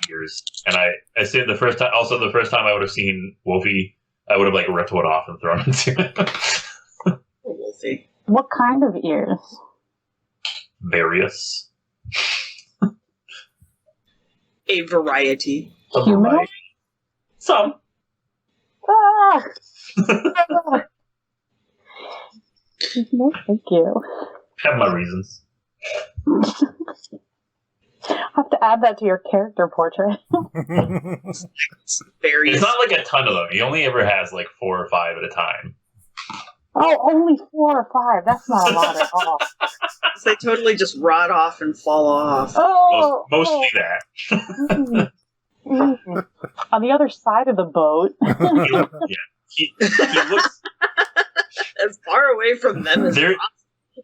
ears. And I said the first time I would have seen Wolfie, I would have like ripped one off and thrown it to him. Wolfie. What kind of ears? Various. A variety. Human? Some. Ah! No, thank you. Have my reasons. I have to add that to your character portrait. It's not like a ton of them. He only ever has like 4 or 5 at a time. Oh, only 4 or 5. That's not a lot at all. They totally just rot off and fall off. Oh, mostly that. On the other side of the boat. He looks as far away from them as possible.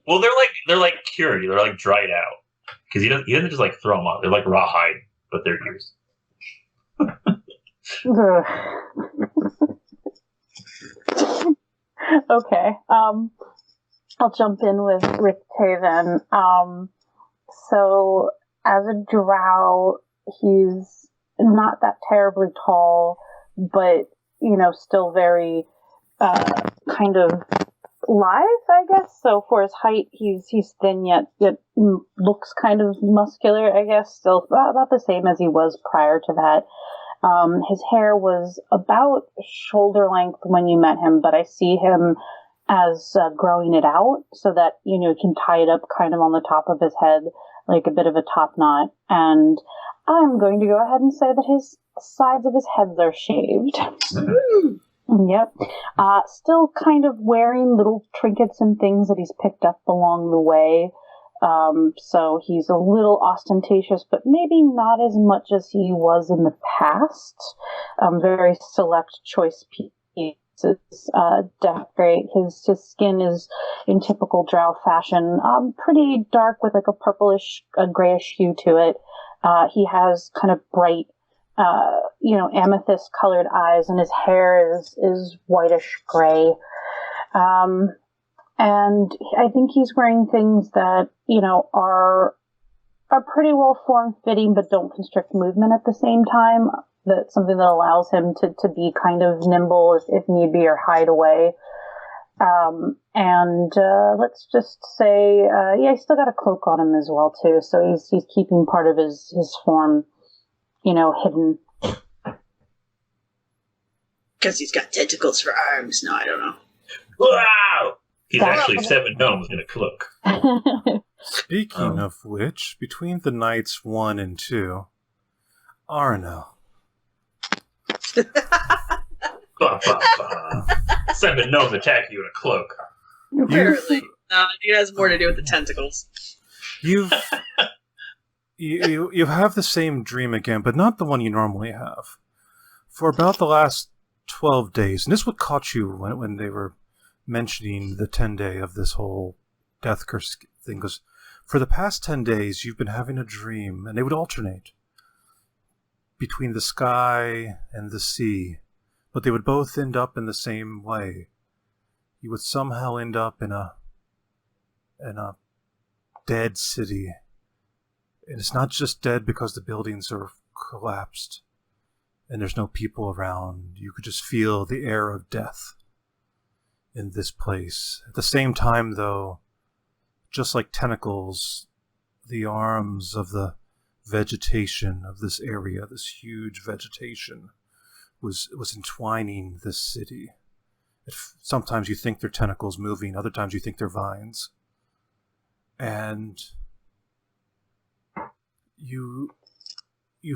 Well, they're like cured. They're like dried out because he doesn't just like throw them out. They're like raw hide, but they're ears. Okay. I'll jump in with Tay then. So as a drow, he's not that terribly tall, but still very kind of lithe, I guess. So for his height, he's thin yet looks kind of muscular, I guess. Still about the same as he was prior to that. His hair was about shoulder length when you met him, but I see him as growing it out so that, you can tie it up kind of on the top of his head, like a bit of a top knot. And I'm going to go ahead and say that his sides of his heads are shaved. Yep. Still kind of wearing little trinkets and things that he's picked up along the way. So he's a little ostentatious, but maybe not as much as he was in the past. Very select choice pieces, decorate. His skin is in typical drow fashion, pretty dark with like a purplish, a grayish hue to it. He has kind of bright, amethyst colored eyes, and his hair is whitish gray. And I think he's wearing things that, are pretty well form-fitting but don't constrict movement at the same time. That's something that allows him to be kind of nimble if need be, or hide away. Let's just say, he's still got a cloak on him as well, too. So he's keeping part of his form, hidden. Because he's got tentacles for arms. No, I don't know. Wow! He's actually 7 gnomes in a cloak. Speaking of which, between the nights 1 and 2, Aranel. 7 gnomes attack you in a cloak. Apparently. It has more to do with the tentacles. You have the same dream again, but not the one you normally have. For about the last 12 days, and this what caught you when they were mentioning the 10-day of this whole death curse thing, because for the past 10 days you've been having a dream, and they would alternate between the sky and the sea, but they would both end up in the same way. You would somehow end up in a dead city, and it's not just dead because the buildings are collapsed and there's no people around. You could just feel the air of death in this place. At the same time, though, just like tentacles, the arms of the vegetation of this area, this huge vegetation, was entwining this city. Sometimes you think they're tentacles moving, other times you think they're vines. And you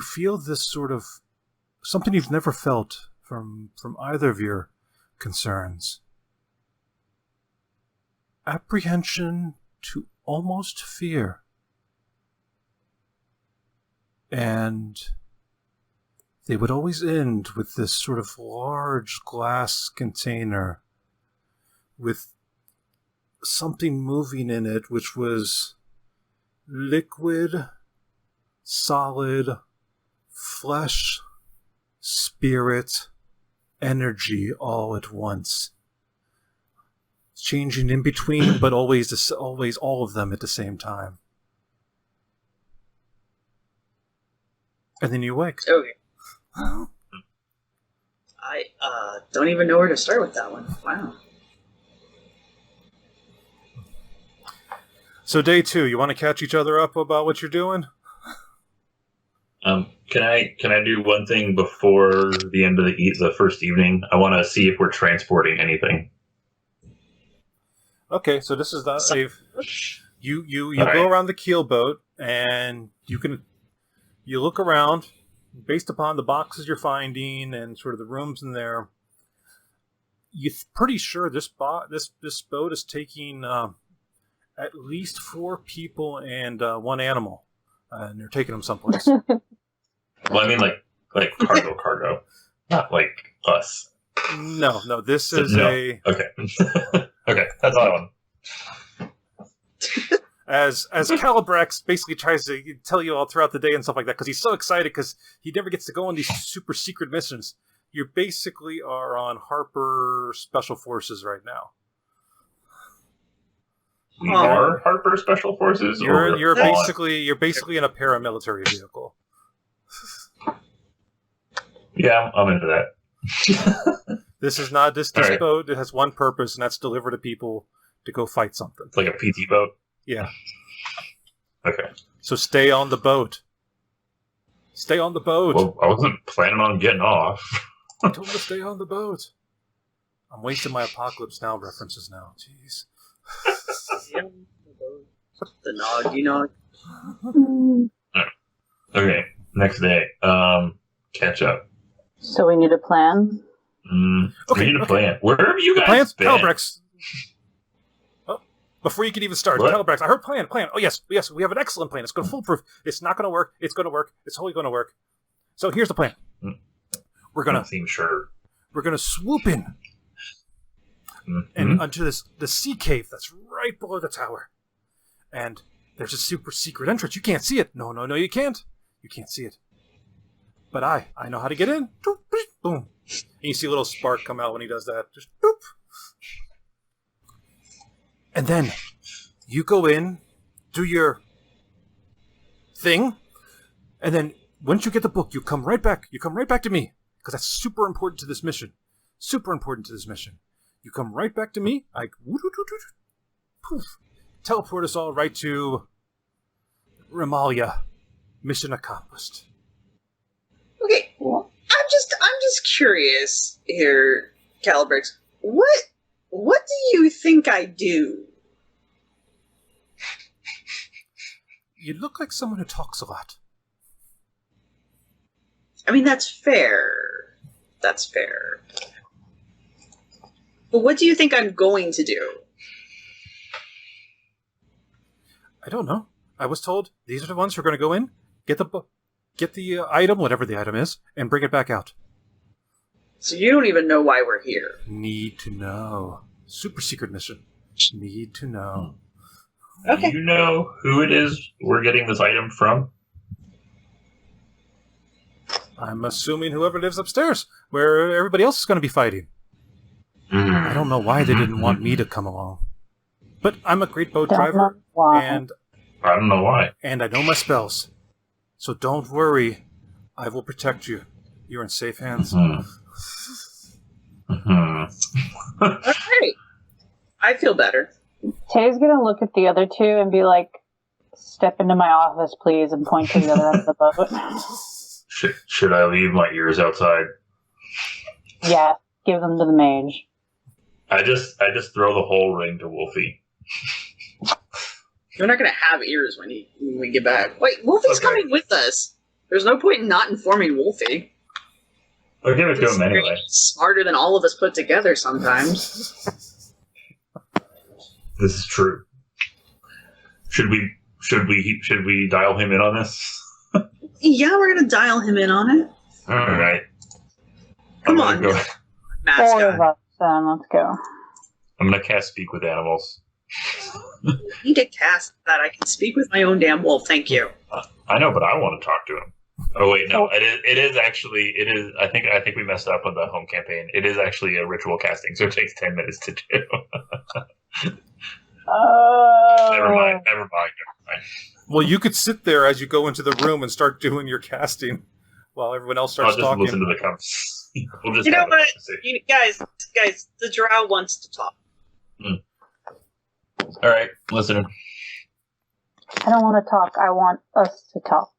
feel this sort of something you've never felt from either of your concerns. Apprehension to almost fear. And they would always end with this sort of large glass container with something moving in it, which was liquid, solid, flesh, spirit, energy all at once. Changing in between, but always all of them at the same time. And then you wake. Okay. I don't even know where to start with that one. Wow. So day 2, you want to catch each other up about what you're doing? Can I do one thing before the end of the first evening? I want to see if we're transporting anything. Okay, so this is the you right. Go around the keel boat, and you look around based upon the boxes you're finding and sort of the rooms in there. You're pretty sure this boat is taking at least 4 people and 1 animal, and they're taking them someplace. Well, I mean, like cargo, not like us. No, this is a... Okay. Okay, that's all I want. As Calibrex basically tries to tell you all throughout the day and stuff like that, because he's so excited because he never gets to go on these super secret missions. You basically are on Harper Special Forces right now. We are Harper Special Forces? You're basically in a paramilitary vehicle. Yeah, I'm into that. This boat, it has one purpose, and that's deliver to people to go fight something. It's like a PT boat? Yeah. Okay. So stay on the boat. Stay on the boat. Well, I wasn't planning on getting off. I told him to stay on the boat. I'm wasting my Apocalypse Now references now. Jeez. The nog. Okay, next day. Catch up. So we need a plan? We need a plan. Where have you guys been? Calibrex. Oh, Before you can even start, Calibrax, I heard plan. Oh, yes, we have an excellent plan. It's going to foolproof. It's not going to work. It's going to work. It's totally going to work. So here's the plan. We're going to seem sure. We're going to swoop in and onto the sea cave that's right below the tower. And there's a super secret entrance. You can't see it. No, you can't. You can't see it. But I know how to get in. Boom. And you see a little spark come out when he does that. Just boop. And then you go in, do your thing, and then once you get the book, you come right back. You come right back to me, because that's super important to this mission. Super important to this mission. You come right back to me. I poof, teleport us all right to Ramalia. Mission accomplished. Okay, well, I'm just curious here, Calibrix. What do you think I do? You look like someone who talks a lot. I mean, that's fair. That's fair. But what do you think I'm going to do? I don't know. I was told these are the ones who are going to go in, get the item, whatever the item is, and bring it back out. So you don't even know why we're here. Need to know. Super secret mission. Need to know. Okay. Do you know who it is we're getting this item from? I'm assuming whoever lives upstairs, where everybody else is going to be fighting. I don't know why they didn't want me to come along. But I'm a great boat driver, and I don't know why. And I know my spells. So don't worry. I will protect you. You're in safe hands. Okay. I feel better. Tay's gonna look at the other two and be like, "Step into my office, please," and point to the other end of the boat. Should I leave my ears outside? Yeah, give them to the mage. I just throw the whole ring to Wolfie. You're not going to have ears when we get back. Wait, Wolfie's coming with us. There's no point in not informing Wolfie. I'll give it to him anyway. Smarter than all of us put together sometimes. This is true. Should we dial him in on this? Yeah, we're going to dial him in on it. All right. Come on. Go. Four of us, then. Let's go. I'm going to cast Speak with Animals. I need to cast that. I can speak with my own damn wolf. Thank you. I know, but I want to talk to him. Oh wait, no. It is. I think we messed up on the home campaign. It is actually a ritual casting, so it takes 10 minutes to do. Never mind. Well, you could sit there as you go into the room and start doing your casting while everyone else starts talking. I'll just listen to the conversation. We'll just you know what? Guys, the drow wants to talk. All right, listening. I don't want to talk. I want us to talk.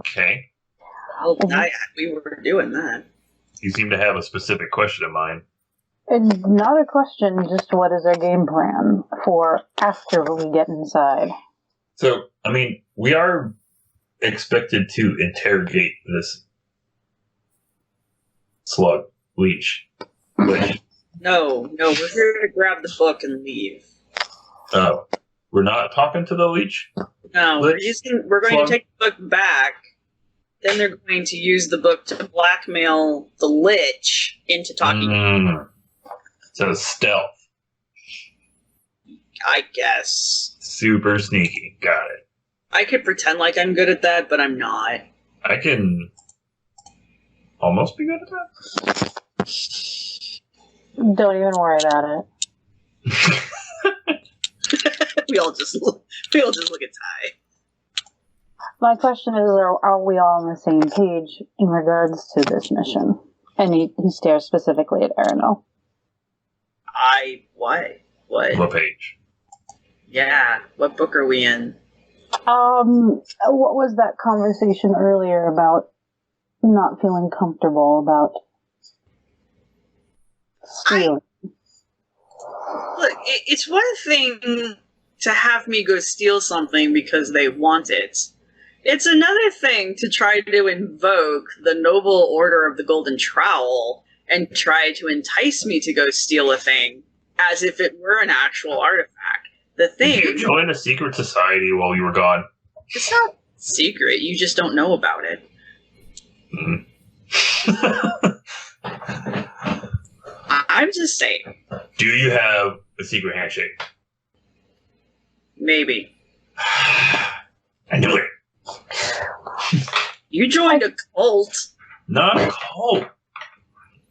Okay. Well, we were doing that. You seem to have a specific question in mind. It's not a question, just what is our game plan for after we get inside? So, I mean, we are expected to interrogate this slug, leech. No, we're here to grab the book and leave. Oh, we're not talking to the leech? No, we're going to take the book back. Then they're going to use the book to blackmail the lich into talking. So stealth. I guess. Super sneaky. Got it. I could pretend like I'm good at that, but I'm not. I can almost be good at that. Don't even worry about it. we all just look at Ty. My question is, are we all on the same page in regards to this mission? And he stares specifically at Aranel. What? What page? Yeah, what book are we in? What was that conversation earlier about not feeling comfortable about stealing? Look, it's one thing to have me go steal something because they want it. It's another thing to try to invoke the Noble Order of the Golden Trowel and try to entice me to go steal a thing as if it were an actual artifact. The thing... Did you join a secret society while you were gone? It's not secret. You just don't know about it. I'm just saying. Do you have a secret handshake? Maybe. I knew it. You joined a cult. Not a cult.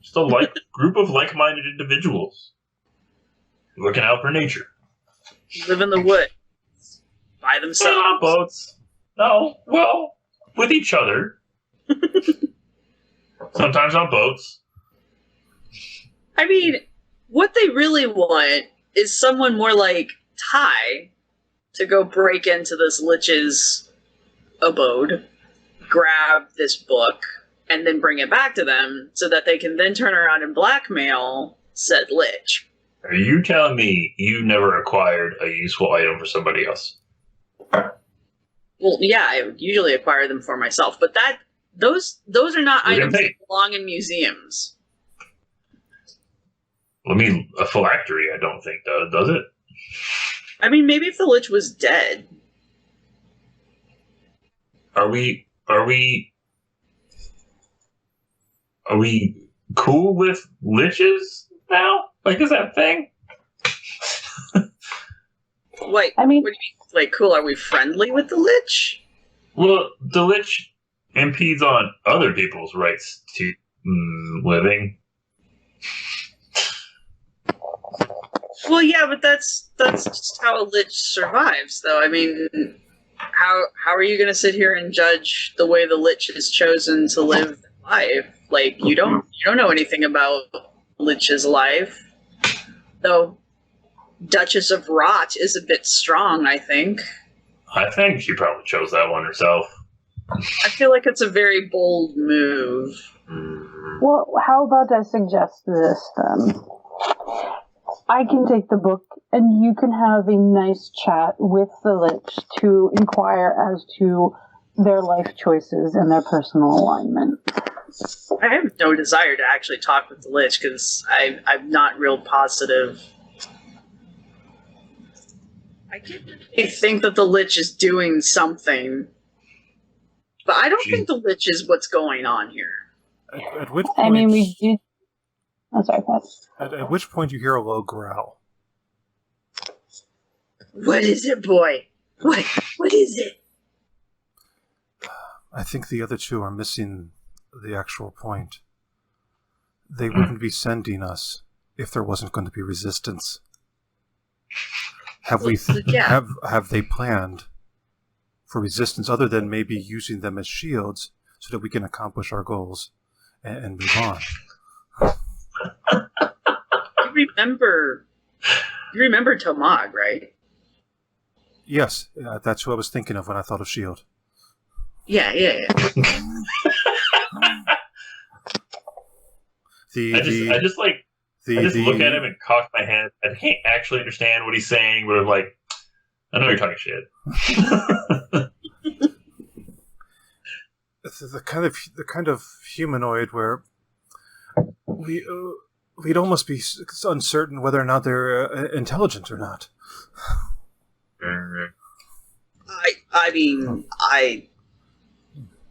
Just a group of like-minded individuals. Looking out for nature. Live in the woods. By Not themselves. on boats. No, well, with each other. Sometimes on boats. I mean, what they really want is someone more like Ty to go break into this lich's abode, grab this book, and then bring it back to them so that they can then turn around and blackmail said lich. Are you telling me you never acquired a useful item for somebody else? Well, yeah, I would usually acquire them for myself, but those are not items that belong in museums. I mean, a phylactery, I don't think does it? I mean, maybe if the lich was dead. Are we cool with liches now? Like, is that a thing? Wait, I mean, what do you mean? Like, cool, are we friendly with the lich? Well, the lich impedes on other people's rights to living. Well, yeah, but that's just how a lich survives, though. I mean, how are you going to sit here and judge the way the lich has chosen to live life? Like, you don't know anything about lich's life, though. Duchess of Rot is a bit strong, I think. I think she probably chose that one herself. I feel like it's a very bold move. well, how about I suggest this then? I can take the book and you can have a nice chat with the lich to inquire as to their life choices and their personal alignment. I have no desire to actually talk with the lich because I'm not real positive. I think that the lich is doing something, but I don't think the lich is what's going on here. At which point, I mean, we did... I'm sorry, Pat. At which point you hear a low growl. What is it, boy? What is it? I think the other two are missing the actual point. They wouldn't be sending us if there wasn't going to be resistance. Have they planned for resistance other than maybe using them as shields so that we can accomplish our goals and move on? You remember Thomag, right? Yes, that's who I was thinking of when I thought of shield. Yeah. I just look at him and cock my head. I can't actually understand what he's saying, but I'm like, I know you're talking shit. the kind of humanoid where we'd almost be uncertain whether or not they're intelligent or not. I mean, I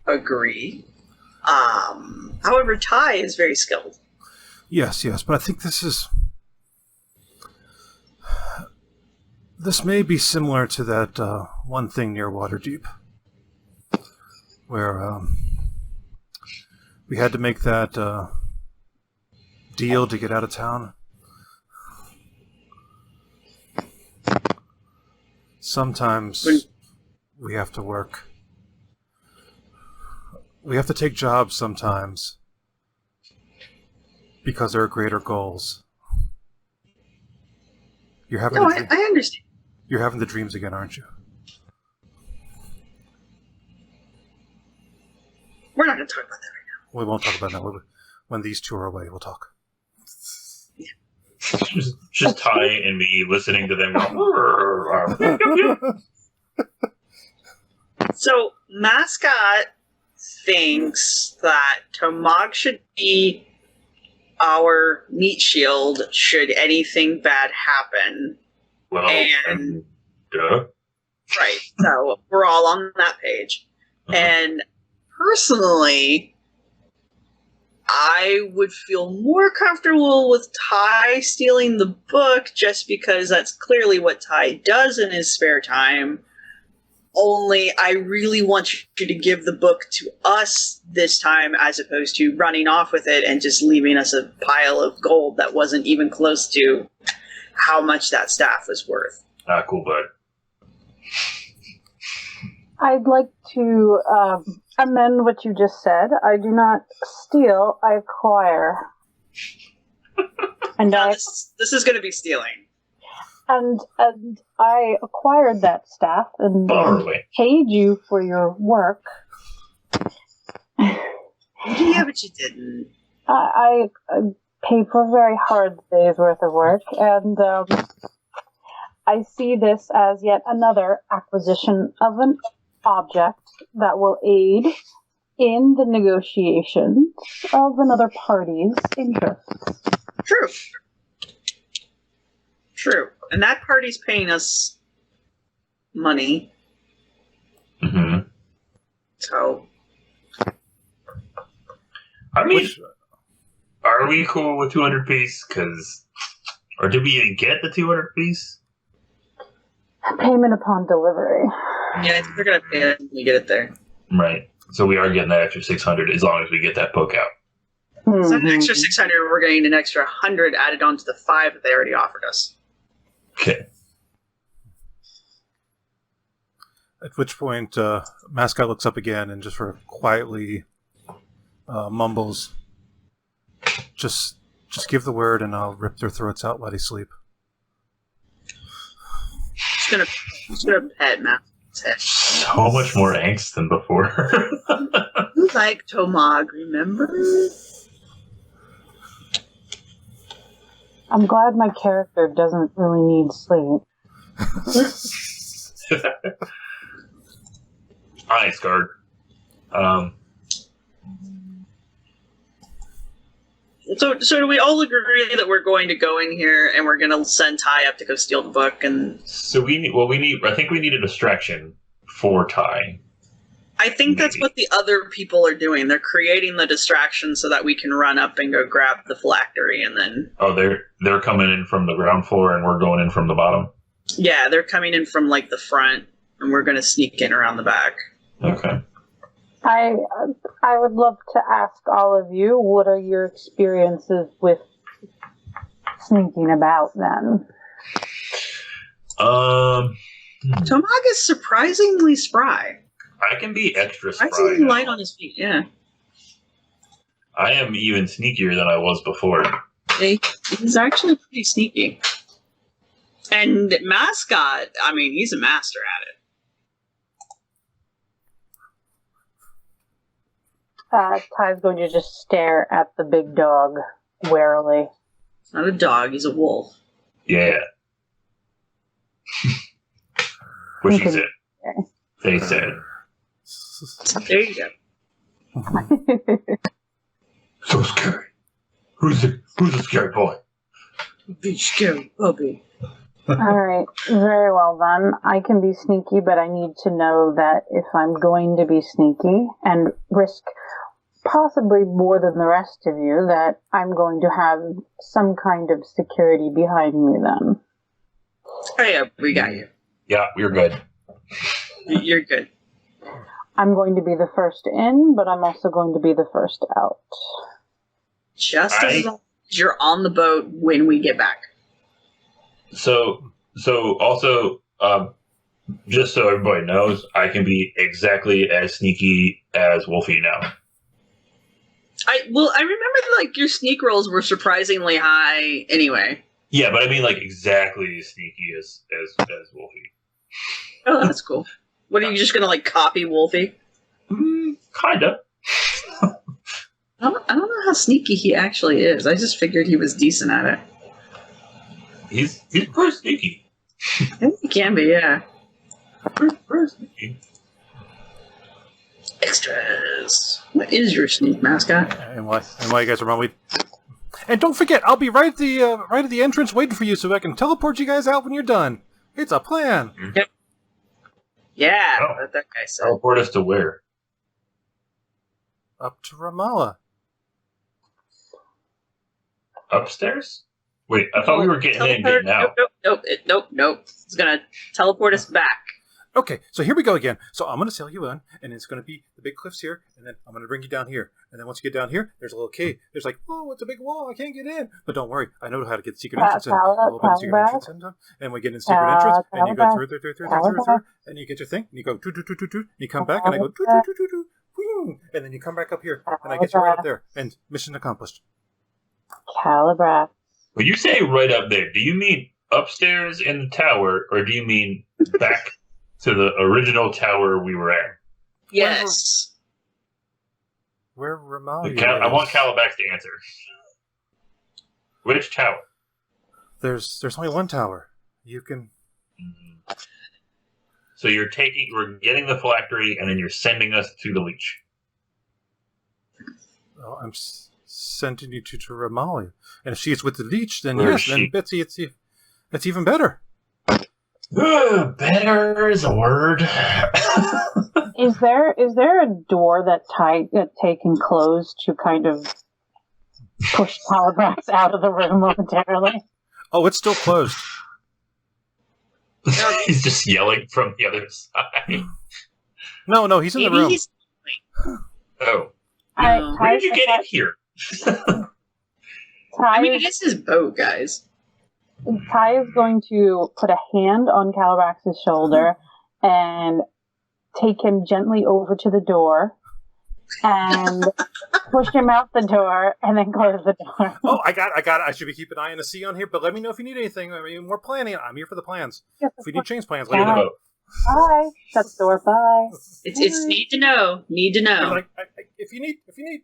agree. However, Ty is very skilled. Yes, but I think this may be similar to that one thing near Waterdeep, where we had to make that deal to get out of town. Sometimes we have to work. We have to take jobs sometimes because there are greater goals. I understand. You're having the dreams again, aren't you? We're not going to talk about that right now. We won't talk about that. When these two are away, we'll talk. Yeah. Just Ty and me listening to them go. So, Mascot thinks that Thomag should be our meat shield should anything bad happen. Well, And duh. right, so we're all on that page. Uh-huh. And personally, I would feel more comfortable with Ty stealing the book just because that's clearly what Ty does in his spare time. Only I really want you to give the book to us this time as opposed to running off with it and just leaving us a pile of gold that wasn't even close to how much that staff was worth. Cool, bud. I'd like to amend what you just said. I do not steal, I acquire. And Now, this is going to be stealing. And I acquired that staff and paid you for your work. Yeah, but you didn't. I paid for a very hard day's worth of work, and I see this as yet another acquisition of an object that will aid in the negotiations of another party's interests. True. And that party's paying us money. Mm-hmm. So. I mean, are we cool with 200 piece? Or did we even get the 200 piece? Payment upon delivery. Yeah, they're going to pay it when we get it there. Right. So we are getting that extra 600 as long as we get that book out. Mm-hmm. So an extra 600, we're getting an extra 100 added onto the 5 that they already offered us. Okay. At which point, Mascot looks up again and just sort of quietly mumbles, Just give the word and I'll rip their throats out while they sleep. Just gonna pet Matt's head. So much more angst than before. You like Thomag, remember? I'm glad my character doesn't really need sleep. Nice, guard. So do we all agree that we're going to go in here and we're going to send Ty up to go steal the book? And so I think we need a distraction for Ty. I think that's what the other people are doing. They're creating the distraction so that we can run up and go grab the phylactery and then... Oh, they're coming in from the ground floor and we're going in from the bottom? Yeah, they're coming in from, like, the front and we're going to sneak in around the back. Okay. I would love to ask all of you, what are your experiences with sneaking about then? Thomag is surprisingly spry. I can be extra spry. Surprisingly light on his feet, yeah. I am even sneakier than I was before. He's actually pretty sneaky. And Mascot, I mean, he's a master at it. Ty's going to just stare at the big dog warily. It's not a dog, he's a wolf. Yeah. What she said. They said. There you go. So scary. Who's the scary boy? Be scary, puppy. Alright, very well then. I can be sneaky, but I need to know that if I'm going to be sneaky and risk possibly more than the rest of you, that I'm going to have some kind of security behind me then. Oh yeah, we got you. Yeah, we're good. You're good. I'm going to be the first in, but I'm also going to be the first out. Just as long as you're on the boat when we get back. So also, just so everybody knows, I can be exactly as sneaky as Wolfie now. I remember that, like, your sneak rolls were surprisingly high anyway. Yeah, but I mean, like, exactly as sneaky as Wolfie. Oh, that's cool. What, are you just gonna, like, copy Wolfie? Kinda. I don't know how sneaky he actually is. I just figured he was decent at it. He's pretty sneaky. I think he can be, yeah. Pretty sneaky. Extras. What is your sneak, Mascot? And why you guys are wrong? And don't forget, I'll be right at the entrance waiting for you so I can teleport you guys out when you're done. It's a plan. Yep. Yeah, Oh. what that guy said. Teleport us to where? Up to Ramallah. Upstairs? Wait, I thought we were getting in and getting out. Nope. It's gonna teleport us back. Okay, so here we go again. So I'm going to sail you in, and it's going to be the big cliffs here, and then I'm going to bring you down here. And then once you get down here, there's a little cave. There's like, oh, it's a big wall. I can't get in. But don't worry. I know how to get the secret entrance in. I'll open the secret entrance in, and we get in the secret entrance, and you go through, and you get your thing, and you go, and you come back, and I go, and then you come back up here, and I get you right up there. And mission accomplished. Calibra. When you say right up there, do you mean upstairs in the tower, or do you mean back to the original tower we were at? Yes. Where Ramallah is. I want Calabax to answer. Which tower? There's only one tower. You can... So we're getting the phylactery, and then you're sending us to the leech. Oh, I'm sending you to Ramallah. And if she's with the leech, then Where yes, is then she? Betsy, it's even better. Better is a word. Is there a door that Tay can close to kind of push Calibrax out of the room momentarily? Oh, it's still closed. He's just yelling from the other side. No, he's in the Maybe room. he's... Oh. No. Where did you get in here? I mean, it is his boat, guys. Ty is going to put a hand on Calibrax's shoulder and take him gently over to the door and push him out the door and then close the door. Oh, I got it. I should be keeping an eye on the sea on here, but let me know if you need anything. I mean, more planning. I'm here for the plans. Yes, If we need change plans, let me Get know. the boat. Bye. Shut the door. Bye. It's need to know. Need to know. Like, if you need,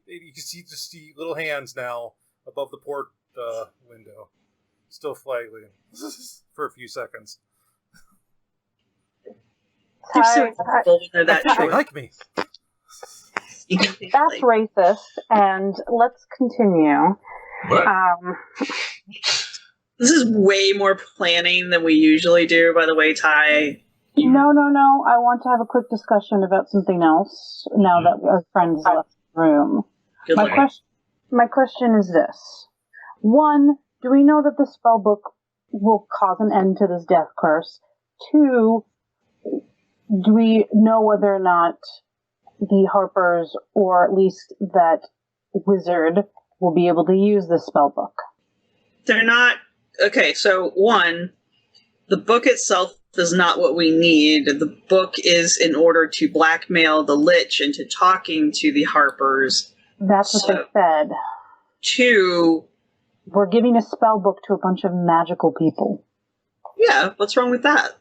you can see little hands now above the port window, still flagging for a few seconds. They're so Ty, helpful when they're that They short. like me. that's racist, and let's continue. What? This is way more planning than we usually do, by the way, Ty. No. I want to have a quick discussion about something else now that our friends left the room. Good My luck. question is this. One, do we know that the spell book will cause an end to this death curse? Two, do we know whether or not the Harpers, or at least that wizard, will be able to use the spell book? They're not... Okay, so one, the book itself is not what we need. The book is in order to blackmail the Lich into talking to the Harpers. That's what they said. Two, We're giving a spell book to a bunch of magical people. yeah, what's wrong with that?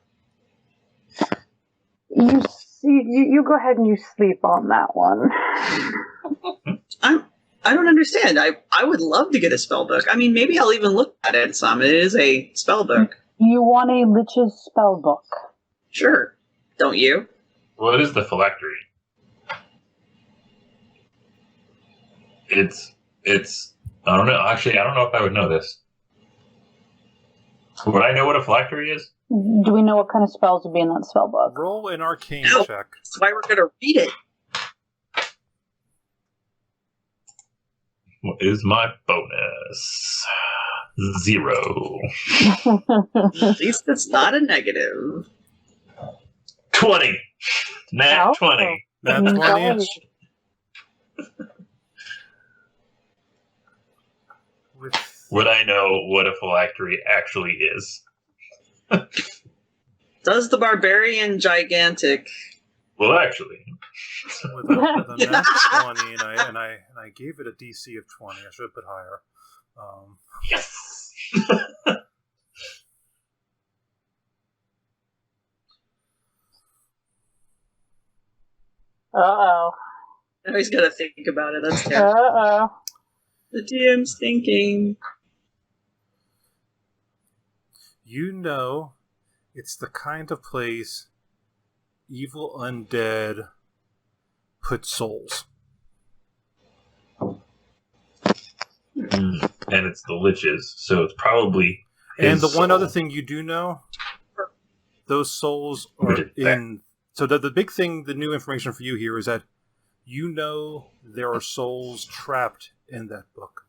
You go ahead and you sleep on that one. I don't understand. I would love to get a spell book. I mean, maybe I'll even look at it some. It is a spell book. You want a Lich's spell book. Sure. Don't you? What is the phylactery? It's. I don't know. Actually, I don't know if I would know this. Would I know what a phylactery is? Do we know what kind of spells would be in that spell book? Roll an arcane No. check. That's why we're going to read it. What is my bonus? 0. At least it's not a negative. 20. Nat Oh. 20. That's 20. Would I know what a phylactery actually is? Does the barbarian gigantic? With a nat 20, and I gave it a DC of 20. I should have put higher. Yes! Uh-oh. Now he's got to think about it. That's terrible. Uh-oh. The DM's thinking. You know, it's the kind of place evil undead put souls. and it's the liches, so it's probably And the one soul. other thing you do know, those souls are in... So the big thing, the new information for you here is that you know there are souls trapped in that book.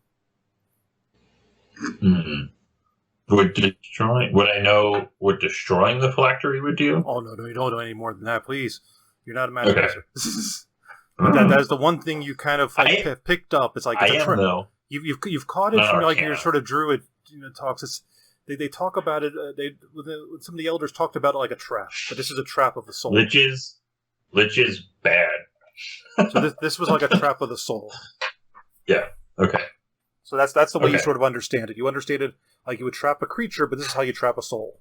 Mm-hmm. Would I know what destroying the phylactery would do? Oh, no, you don't know any more than that, please. You're not a magic user. Okay. But that is the one thing you kind of have picked up. It's like it's I am, though. You've caught it from your sort of druid talks. They talk about it. Some of the elders talked about it like a trap, but this is a trap of the soul. Liches bad. So this was like a trap of the soul. Yeah. Okay. So that's the way you sort of understand it. You understand it like you would trap a creature, but this is how you trap a soul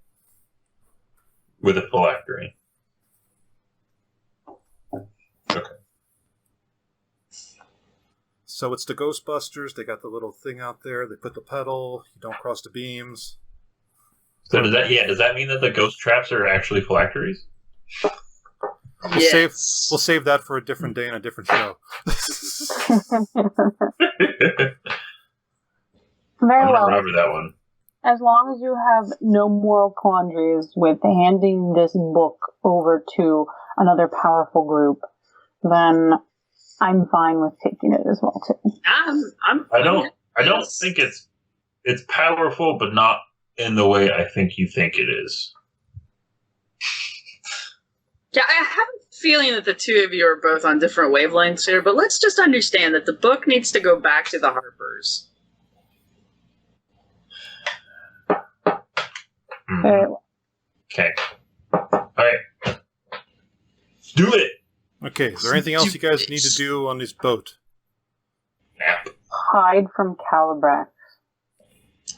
with a phylactery. Okay. So it's the Ghostbusters. They got the little thing out there. They put the pedal. You don't cross the beams. So does that mean that the ghost traps are actually phylacteries? We'll save that for a different day and a different show. Very well. Remember that one. As long as you have no moral quandaries with handing this book over to another powerful group, then I'm fine with taking it as well too. I don't think it's powerful, but not in the way I think you think it is. Yeah, I have a feeling that the two of you are both on different wavelengths here, but let's just understand that the book needs to go back to the Harpers. Very well. Okay. All right. Let's do it. Okay, is there anything else you guys need to do on this boat? Nap. Hide from Calibrax.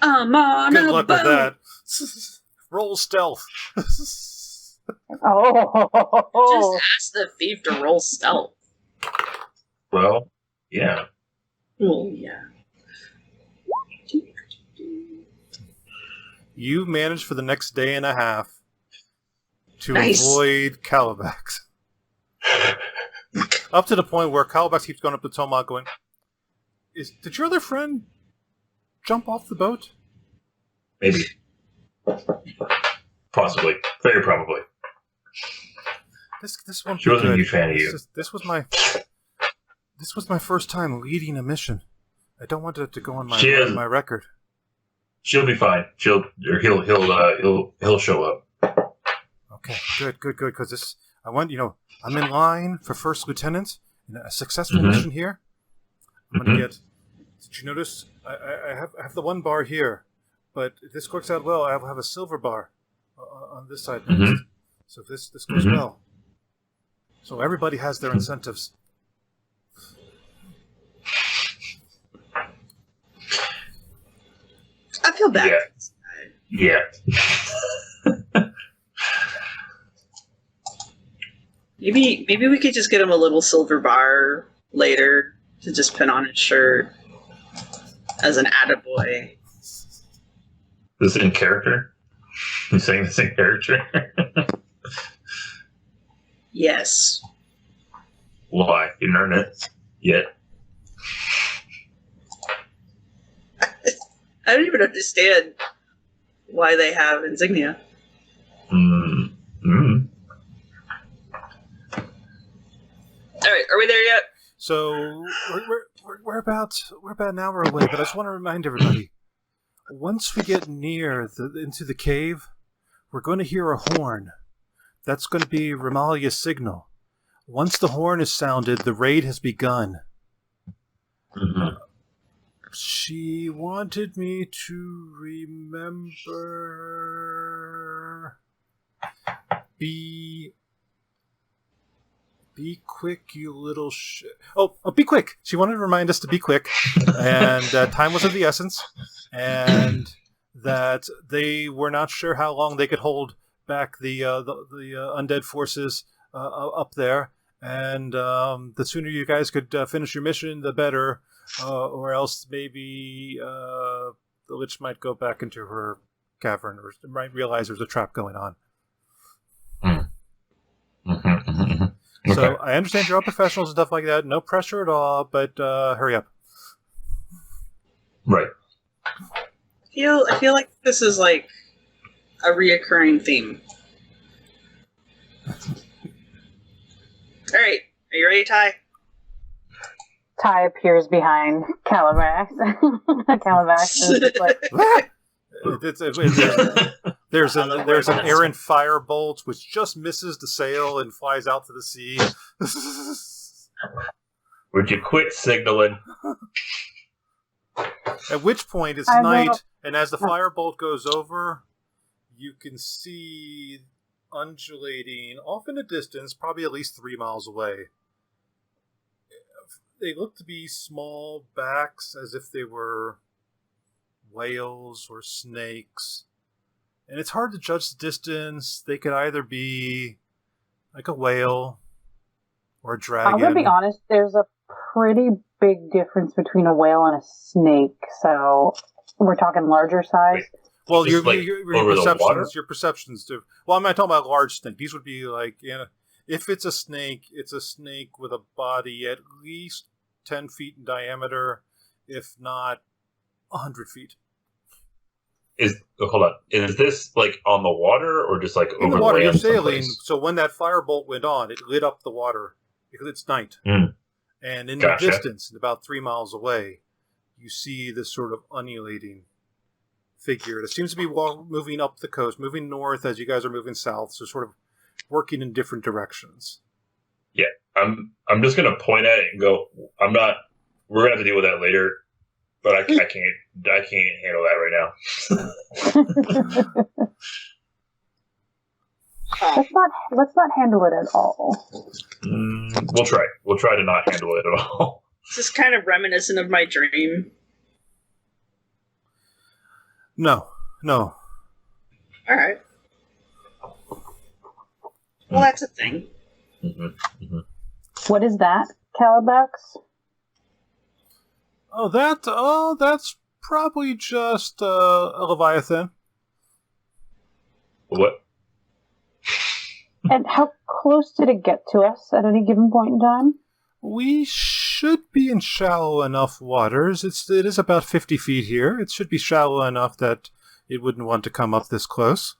I'm on Good a luck boat. with that. Roll stealth. Oh! Just ask the thief to roll stealth. Well, yeah. Well, yeah. You managed for the next day and a half to Nice. avoid Calibax. Up to the point where Calibax keeps going up to Thomag going, did your other friend jump off the boat? Maybe. Possibly. Very probably. This won't She be wasn't a good. huge fan of you. This was my first time leading a mission. I don't want it to go on my record. She'll be fine. He'll show up. Okay, good. Because I'm in line for first lieutenant in a successful mission here. I'm gonna get. Did you notice? I have the one bar here, but if this works out well, I'll have a silver bar on this side next. So if this goes well, so everybody has their incentives. I feel bad. Yeah. Maybe we could just get him a little silver bar later to just pin on his shirt as an attaboy. This is in character? You saying this in character? Yes. Why? You didn't earn it yet. I don't even understand why they have insignia. Alright, are we there yet? So we're about an hour away, but I just want to remind everybody: once we get near into the cave, we're going to hear a horn. That's going to be Ramalia's signal. Once the horn is sounded, the raid has begun. She wanted me to remember. Be quick, you little shit. Oh, be quick. She wanted to remind us to be quick, and that time was of the essence, and that they were not sure how long they could hold back the undead forces up there, and the sooner you guys could finish your mission, the better, or else maybe the lich might go back into her cavern, or might realize there's a trap going on. Okay. So I understand you're all professionals and stuff like that. No pressure at all, but hurry up. Right. I feel like this is like a reoccurring theme. All right, are you ready, Ty? Ty appears behind Calabax. Calabax is just like, there's an errant firebolt which just misses the sail and flies out to the sea. Would you quit signaling? At which point it's night, and as the firebolt goes over, you can see undulating off in the distance, probably at least 3 miles away. They look to be small backs, as if they were whales or snakes. And it's hard to judge the distance. They could either be like a whale or a dragon. I'm going to be honest, there's a pretty big difference between a whale and a snake. So we're talking larger size. Well, your perceptions do. Well, I'm not talking about large snake. These would be like, if it's a snake with a body at least 10 feet in diameter, if not 100 feet. Hold on. Is this like on the water or just like over in the water? You're sailing. Someplace? So when that firebolt went on, it lit up the water because it's night. And in the distance, about 3 miles away, you see this sort of undulating figure. It seems to be moving up the coast, moving north as you guys are moving south, so sort of working in different directions. Yeah, I'm just gonna point at it and go, we're gonna have to deal with that later, but I can't handle that right now. Let's not handle it at all. We'll try to not handle it at all. This is kind of reminiscent of my dream. No. All right. Well, that's a thing. What is that, Calabax? That's probably just a Leviathan. What? And how close did it get to us at any given point in time? We should be in shallow enough waters. It is about 50 feet here. It should be shallow enough that it wouldn't want to come up this close.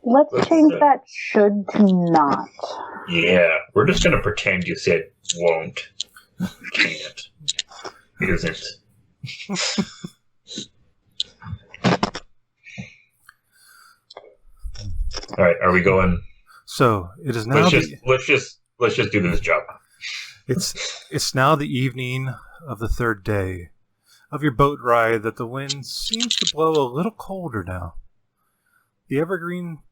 Let's change that should to not. Yeah, we're just going to pretend you said won't. Can't. Isn't. All right, are we going? So it is now. Let's just do this job. It's now the evening of the third day of your boat ride that the wind seems to blow a little colder now. The evergreen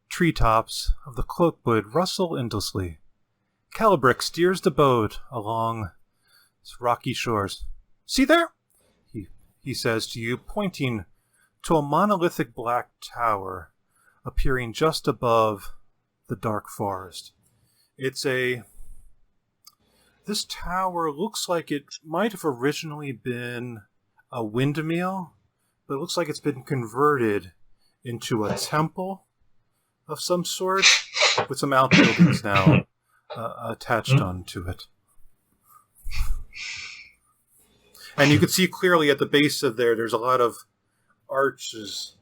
treetops of the cloakwood rustle endlessly. Calabrick steers the boat along its rocky shores. See there? He says to you, pointing to a monolithic black tower appearing just above the dark forest. This tower looks like it might have originally been a windmill, but it looks like it's been converted into a temple of some sort with some outbuildings now attached onto it. And you can see clearly at the base of there's a lot of arches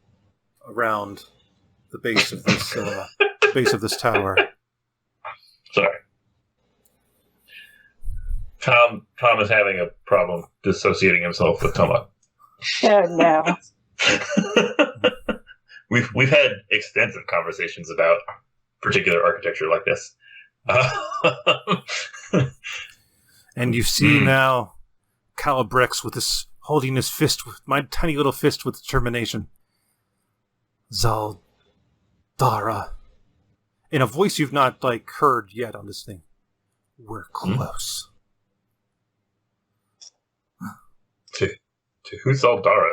around the base of this tower. Sorry. Tom is having a problem dissociating himself with Thomag. Oh no. We've had extensive conversations about particular architecture like this. And you see now Calabrix with this holding his fist, with my tiny little fist with determination. Zaldara. In a voice you've not heard yet on this thing. We're close. To who's Zaldara?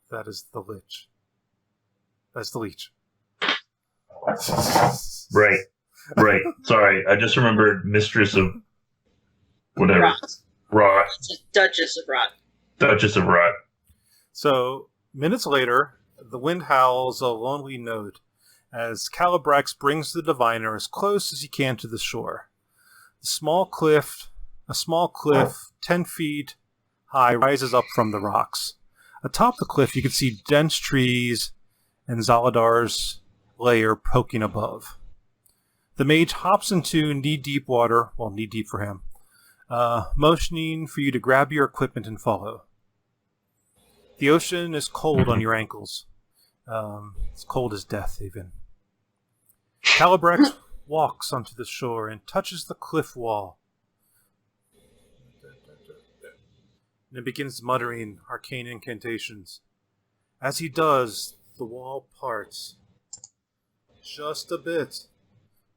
That is the Lich. That's the Leech. Right. Sorry, I just remembered Mistress of whatever. Rot. Duchess of Rot. Duchess of Rot. So, minutes later, the wind howls a lonely note as Calabrax brings the diviner as close as he can to the shore. A small cliff, 10 feet high rises up from the rocks. Atop the cliff, you can see dense trees and Zaladar's lair poking above. The mage hops into knee-deep water, well, knee-deep for him, motioning for you to grab your equipment and follow. The ocean is cold on your ankles. It's cold as death, even. Calibrax walks onto the shore and touches the cliff wall. And it begins muttering arcane incantations. As he does, the wall parts just a bit,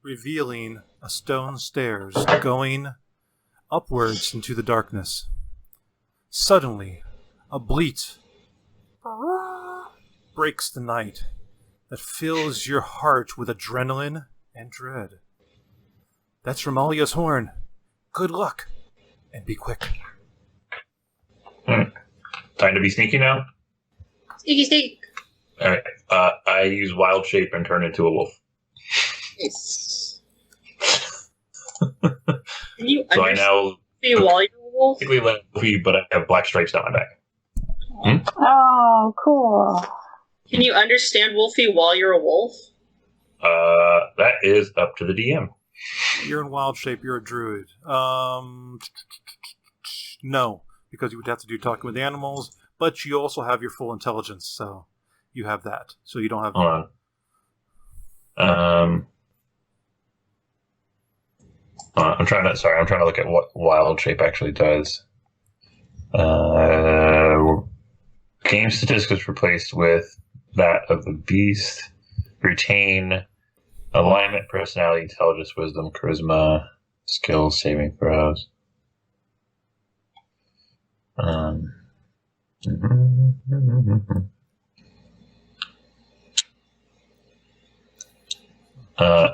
revealing a stone stairs going upwards into the darkness. Suddenly, a bleat breaks the night that fills your heart with adrenaline and dread. That's Romalia's horn. Good luck, and be quick. Time to be sneaky now? Sneaky sneak. Alright. I use wild shape and turn into a wolf. Nice. Can you So I now see while you're a wolf? basically Luffy, but I have black stripes down my back. Oh, cool. Can you understand Wolfie while you're a wolf? That is up to the DM. You're in wild shape, you're a druid. No, because you would have to do talking with animals, but you also have your full intelligence, so you have that. So you don't have... Hold on. I'm trying to look at what wild shape actually does. Game statistics replaced with that of the beast. Retain alignment, personality, intelligence, wisdom, charisma, skills, saving throws.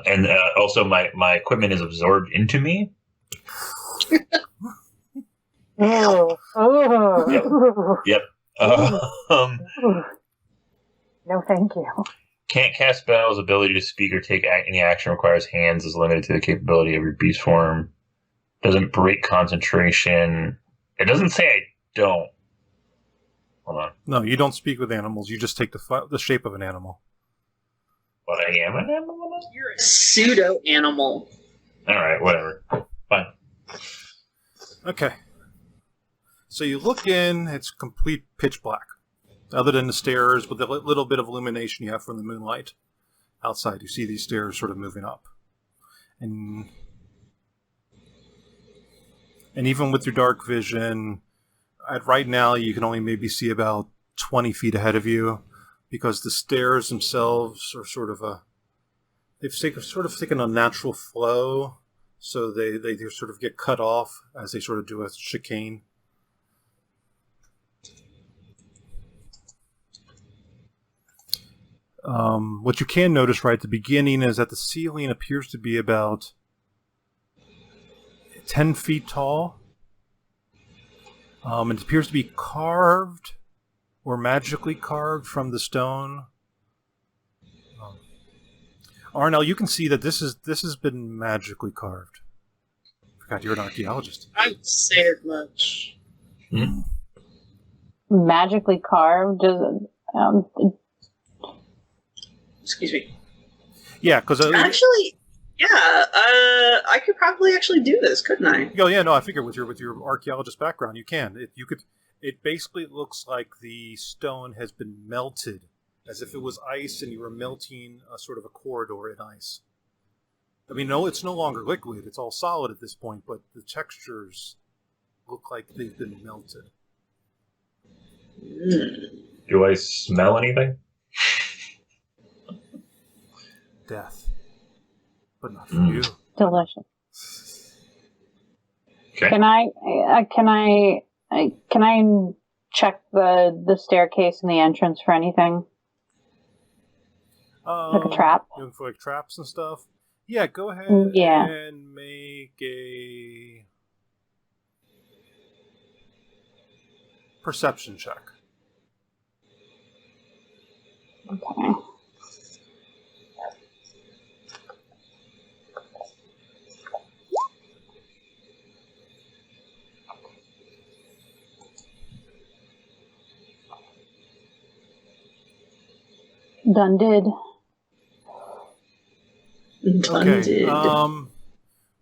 And also my equipment is absorbed into me. Yep. No, thank you. Can't cast spells. Ability to speak or take any action requires hands. Is limited to the capability of your beast form. Doesn't break concentration. It doesn't say I don't. Hold on. No, you don't speak with animals. You just take the shape of an animal. But I am an animal? You're a pseudo-animal. Alright, whatever. Fine. Okay. So you look in, it's complete pitch black. Other than the stairs with a little bit of illumination you have from the moonlight outside. You see these stairs sort of moving up. And even with your dark vision, right now you can only maybe see about 20 feet ahead of you, because the stairs themselves are they've taken a natural flow, so they sort of get cut off as they sort of do a chicane. What you can notice right at the beginning is that the ceiling appears to be about 10 feet tall. It appears to be carved or magically carved from the stone. Aranel, you can see that this has been magically carved. Forgot you're an archaeologist. I would say as much. Magically carved? Excuse me. Yeah, because Actually, yeah, I could probably actually do this, couldn't I? Oh yeah, no, I figure with your archaeologist background, you can. It basically looks like the stone has been melted, as if it was ice and you were melting a sort of a corridor in ice. I mean, no, it's no longer liquid; it's all solid at this point, but the textures look like they've been melted. Do I smell anything? Death, but not for you. Delicious. Okay. Can I check the staircase and the entrance for anything? Like a trap? Looking for like traps and stuff? Yeah, go ahead and make a perception check. Okay. Done did. Okay.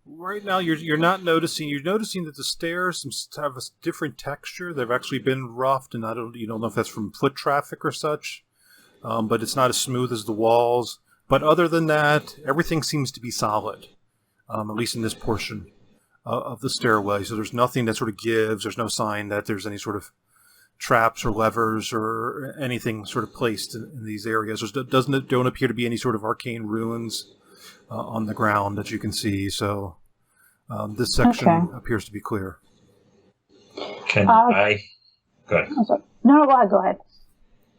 Right now, you're not noticing. You're noticing that the stairs have a different texture. They've actually been roughed, and you don't know if that's from foot traffic or such. But it's not as smooth as the walls. But other than that, everything seems to be solid, at least in this portion of the stairway. So there's nothing that sort of gives. There's no sign that there's any sort of traps or levers or anything sort of placed in these areas. Don't appear to be any sort of arcane ruins on the ground that you can see. So this section appears to be clear. Can I? Go ahead. No, go ahead.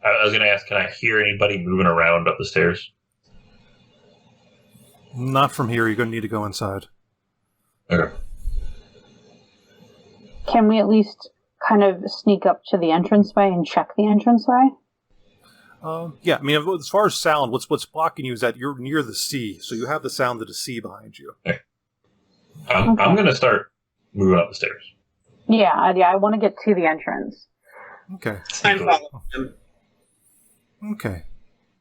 I was going to ask, can I hear anybody moving around up the stairs? Not from here. You're going to need to go inside. Okay. Can we at least kind of sneak up to the entranceway and check the entranceway? Yeah, I mean, as far as sound, what's blocking you is that you're near the sea, so you have the sound of the sea behind you. Okay. I'm going to start moving up the stairs. Yeah, I want to get to the entrance. Okay. I'm following him. Okay.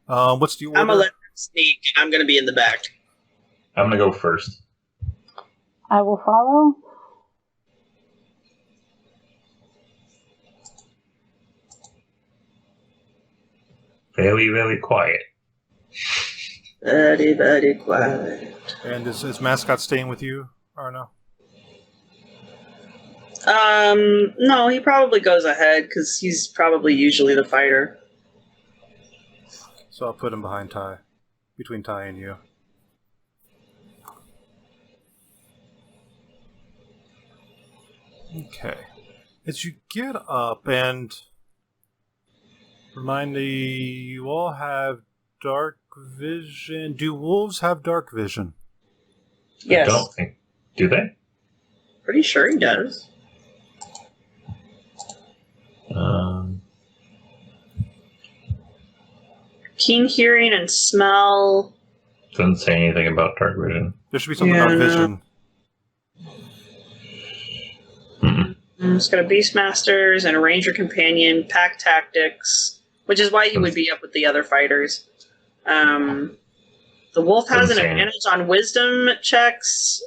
What's the order? I'm going to let him sneak, and I'm going to be in the back. I'm going to go first. I will follow. Very, very quiet. Very, very quiet. And is Mascot staying with you, Arno? No, he probably goes ahead, because he's probably usually the fighter. So I'll put him behind Ty, between Ty and you. Okay. As you get up, and remind me, you all have dark vision. Do wolves have dark vision? Yes. I don't think. Do they? Pretty sure he does. Keen hearing and smell. Doesn't say anything about dark vision. There should be something about vision. It's got a Beastmasters and a Ranger Companion, Pack Tactics, which is why he would be up with the other fighters. The wolf has an advantage on wisdom checks.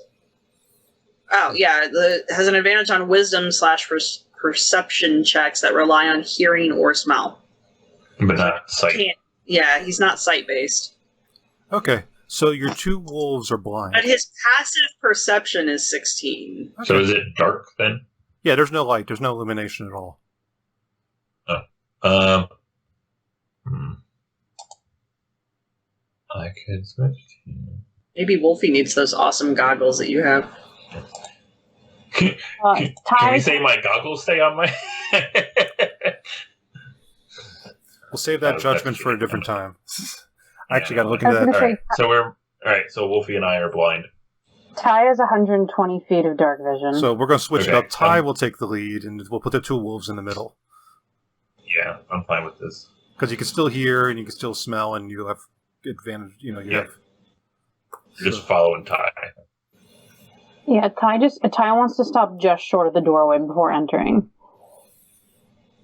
Oh, yeah, has an advantage on wisdom / perception checks that rely on hearing or smell. But not sight. Yeah, he's not sight-based. Okay, so your two wolves are blind. But his passive perception is 16. Okay. So is it dark then? Yeah, there's no light. There's no illumination at all. I could switch to... Maybe Wolfie needs those awesome goggles that you have. Can we say my goggles stay on my... We'll save that judgment for a different time. I actually got to look into that. All right, so so Wolfie and I are blind. Ty has 120 feet of dark vision. So we're going to switch it up. Ty will take the lead, and we'll put the two wolves in the middle. Yeah, I'm fine with this. Because you can still hear, and you can still smell, and you have advantage. You're just following Ty. Yeah, Ty wants to stop just short of the doorway before entering.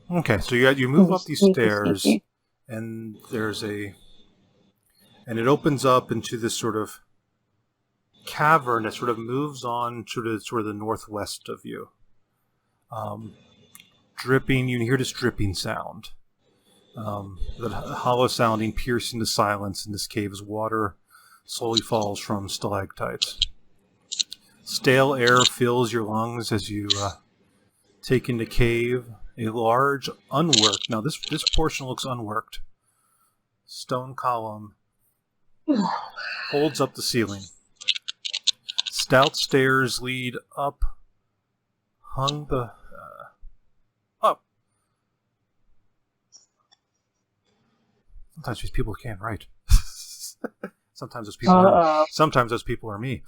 Okay, so you move up these stairs, and and it opens up into this sort of cavern that sort of moves on to the northwest of you. Dripping, you hear this dripping sound. The hollow sounding, piercing the silence in this cave as water slowly falls from stalactites. Stale air fills your lungs as you take in the cave. A large, unworked, now this portion looks unworked, stone column holds up the ceiling. Stout stairs lead up, up. Sometimes these people can't write. Sometimes those people are me.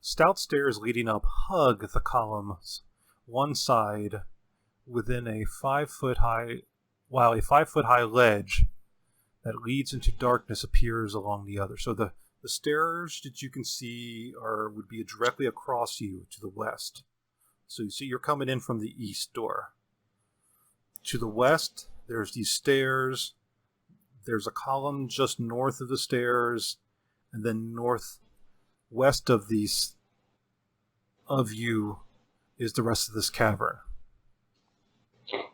Stout stairs leading up hug the columns, one side within a 5-foot high, while a 5-foot high ledge that leads into darkness appears along the other. So the stairs that you can see would be directly across you to the west. So you see you're coming in from the east door. To the west, There's these stairs. There's a column just north of the stairs, and then northwest of you is the rest of this cavern.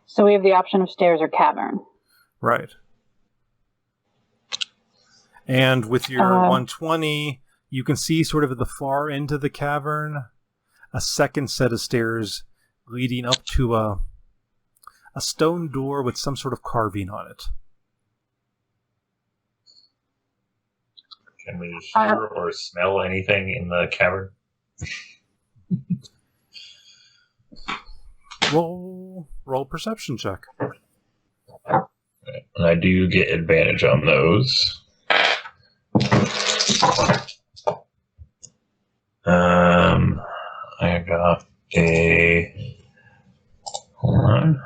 So we have the option of stairs or cavern. Right. And with your 120, you can see sort of at the far end of the cavern a second set of stairs leading up to a stone door with some sort of carving on it. Can we hear or smell anything in the cavern? Roll perception check. And I do get advantage on those. I got a... Hold on.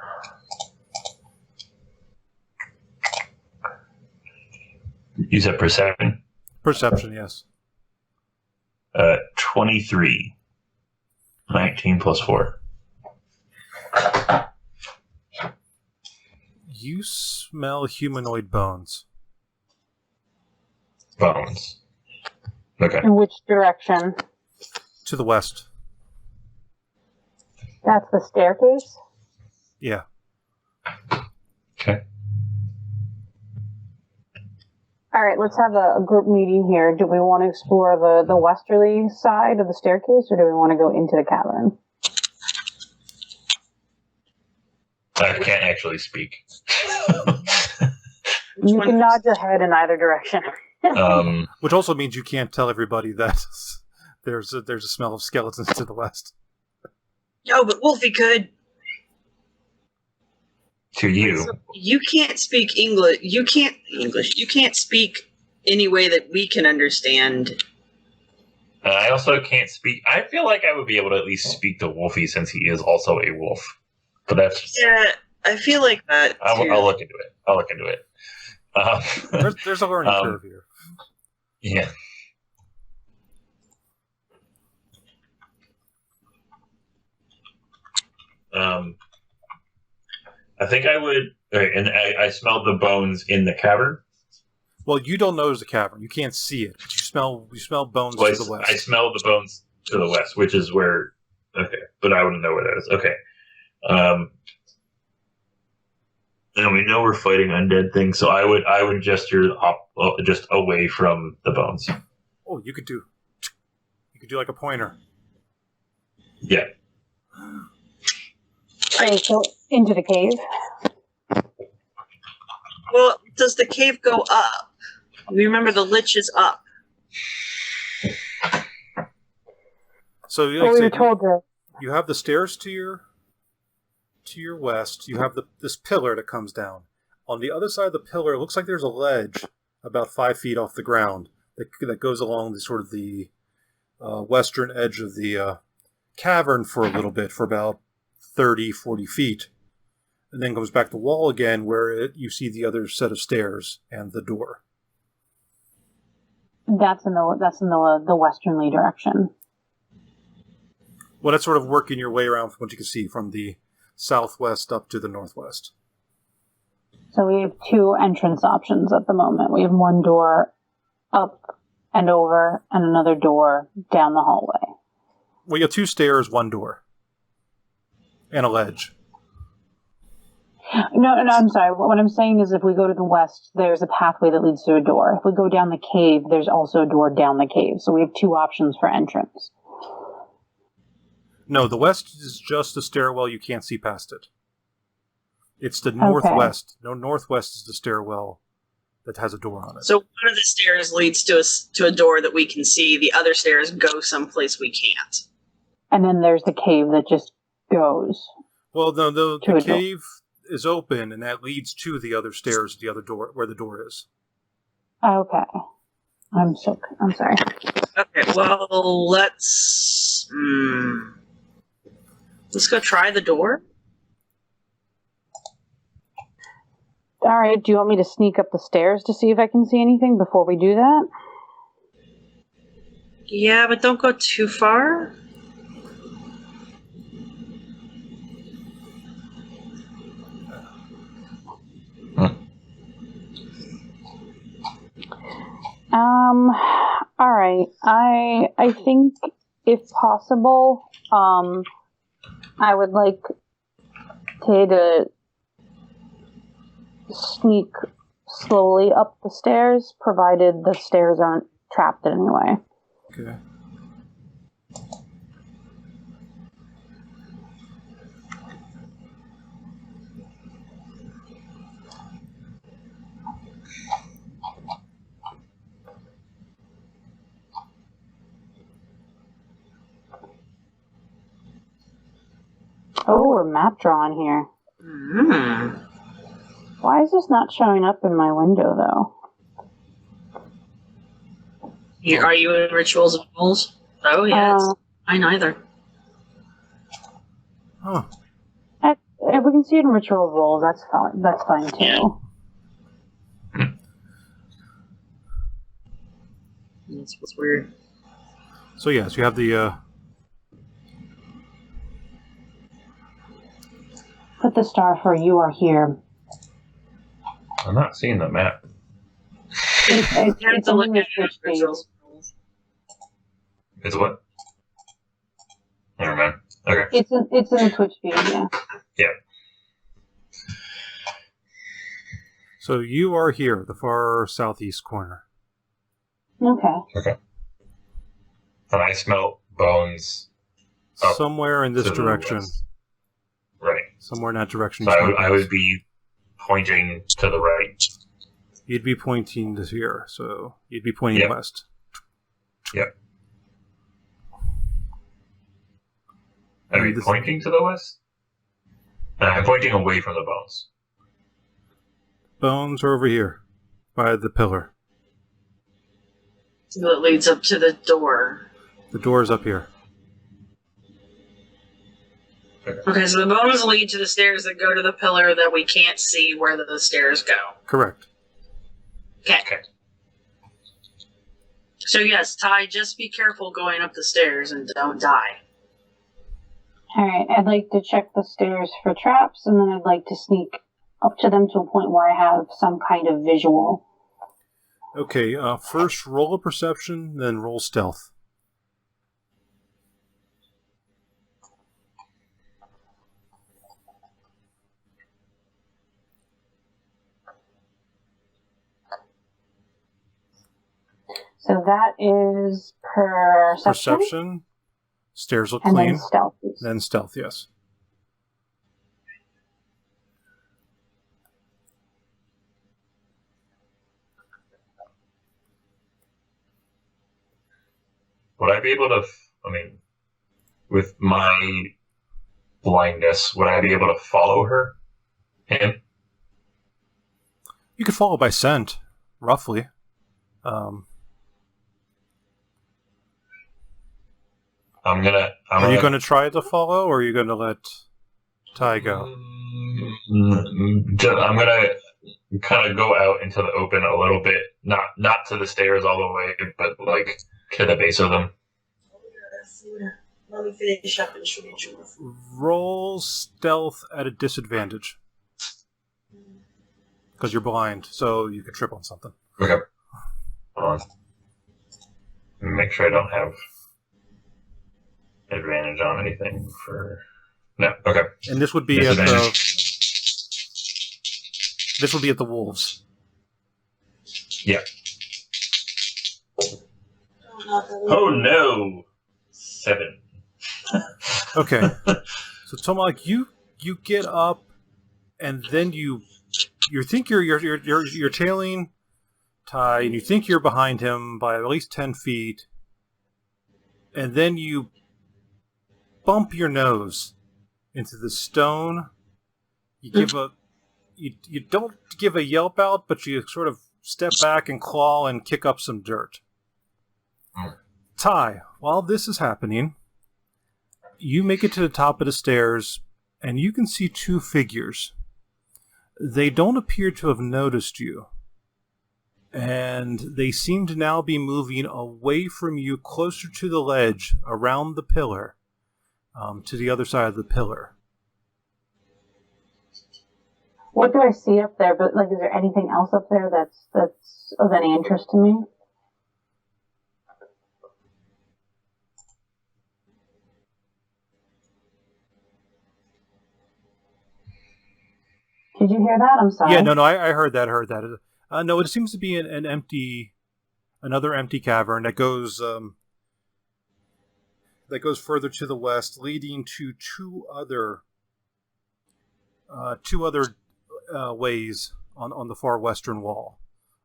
You said perception? Perception, yes. 23. 19 plus 4. You smell humanoid bones. Bones. Okay. In which direction? To the west. That's the staircase? Yeah. Okay. All right, let's have a group meeting here. Do we want to explore the westerly side of the staircase, or do we want to go into the cavern? I can't actually speak. You can nod your head in either direction. Which also means you can't tell everybody that there's a smell of skeletons to the west. No, but Wolfie could. To you. You can't speak English. You can't speak any way that we can understand. I also can't speak. I feel like I would be able to at least speak to Wolfie since he is also a wolf. But that's just... Yeah, I feel like that. I'll look into it. There's a learning curve here. Yeah. I think I would, and I smelled the bones in the cavern. Well, you don't know there's a cavern. You can't see it. But you smell bones to the west. I smell the bones to the west, which is where. Okay, but I wouldn't know where that is. Okay. And we know we're fighting undead things, so I would gesture just away from the bones. Oh, you could do like a pointer. Yeah. Okay, so into the cave. Well, does the cave go up? Remember, the lich is up. So, like we were told that. You have the stairs to your west. You have this pillar that comes down. On the other side of the pillar, it looks like there's a ledge about 5 feet off the ground that goes along the sort of the western edge of the cavern for a little bit, for about 30, 40 feet. And then goes back to the wall again, where you see the other set of stairs and the door. That's in the westernly direction. Well, that's sort of working your way around from what you can see from the southwest up to the northwest. So we have 2 entrance options at the moment. We have one door up and over, and another door down the hallway. Well, you have 2 stairs, 1 door, and a ledge. No, I'm sorry. What I'm saying is if we go to the west, there's a pathway that leads to a door. If we go down the cave, there's also a door down the cave. So we have 2 options for entrance. No, the west is just a stairwell. You can't see past it. It's the northwest. Okay. No, northwest is the stairwell that has a door on it. So one of the stairs leads to a door that we can see. The other stairs go someplace we can't. And then there's the cave that just goes. Well, the cave is open, and that leads to the other stairs, the other door, where the door is. Okay. I'm sorry. Okay, well, let's go try the door. All right, do you want me to sneak up the stairs to see if I can see anything before we do that? Yeah, but don't go too far. Right. I think, if possible, I would like to sneak slowly up the stairs, provided the stairs aren't trapped in any way. Okay. Oh, we're map drawing here. Mm. Why is this not showing up in my window, though? Are you in Rituals and Rules? Oh, yes. Mine either. Huh. If we can see it in Ritual Roles, that's fine. That's fine, too. Yeah. That's what's weird. So, yes, you have the... Put the star for you are here. I'm not seeing the map. It's look only at Twitch feed. It's what? Never mind. Okay. It's in the Twitch feed, yeah. Yeah. So you are here, the far southeast corner. Okay. And I smell bones. Somewhere in this direction. Right. Somewhere in that direction. So I would be pointing to the right. You'd be pointing to here, so you'd be pointing west. Yep. Are you pointing to the west? I'm pointing away from the bones. Bones are over here, by the pillar. That leads up to the door. The door's up here. Okay, so the bones lead to the stairs that go to the pillar that we can't see where the stairs go. Correct. Okay. So yes, Ty, just be careful going up the stairs and don't die. Alright, I'd like to check the stairs for traps, and then I'd like to sneak up to them to a point where I have some kind of visual. Okay, first roll a perception, then roll stealth. So that is perception. Stairs look and clean. Then stealth. Then stealth, yes. Would I be able to, with my blindness, would I be able to follow him? You could follow by scent, roughly. Are you going to try to follow, or are you going to let Ty go? I'm going to kind of go out into the open a little bit. Not to the stairs all the way, but like to the base of them. Let me finish up and show you. Roll stealth at a disadvantage. Because you're blind, so you could trip on something. Okay. Hold on. Make sure I don't have advantage on anything for... No, okay. And this would be at the... This would be at the wolves. Yeah. Oh no! 7. Okay. So Thomag, you get up, and then you think you're tailing Ty, and you think you're behind him by at least 10 feet, and then you bump your nose into the stone. You give you don't give a yelp out, but you sort of step back and claw and kick up some dirt. Ty, while this is happening, you make it to the top of the stairs, and you can see 2 figures. They don't appear to have noticed you, and they seem to now be moving away from you, closer to the ledge, around the pillar, to the other side of the pillar. What do I see up there? But is there anything else up there that's of any interest to me? Did you hear that? I'm sorry. Yeah, no, I heard that. No, it seems to be another empty cavern that goes further to the west, leading to two other ways on the far western wall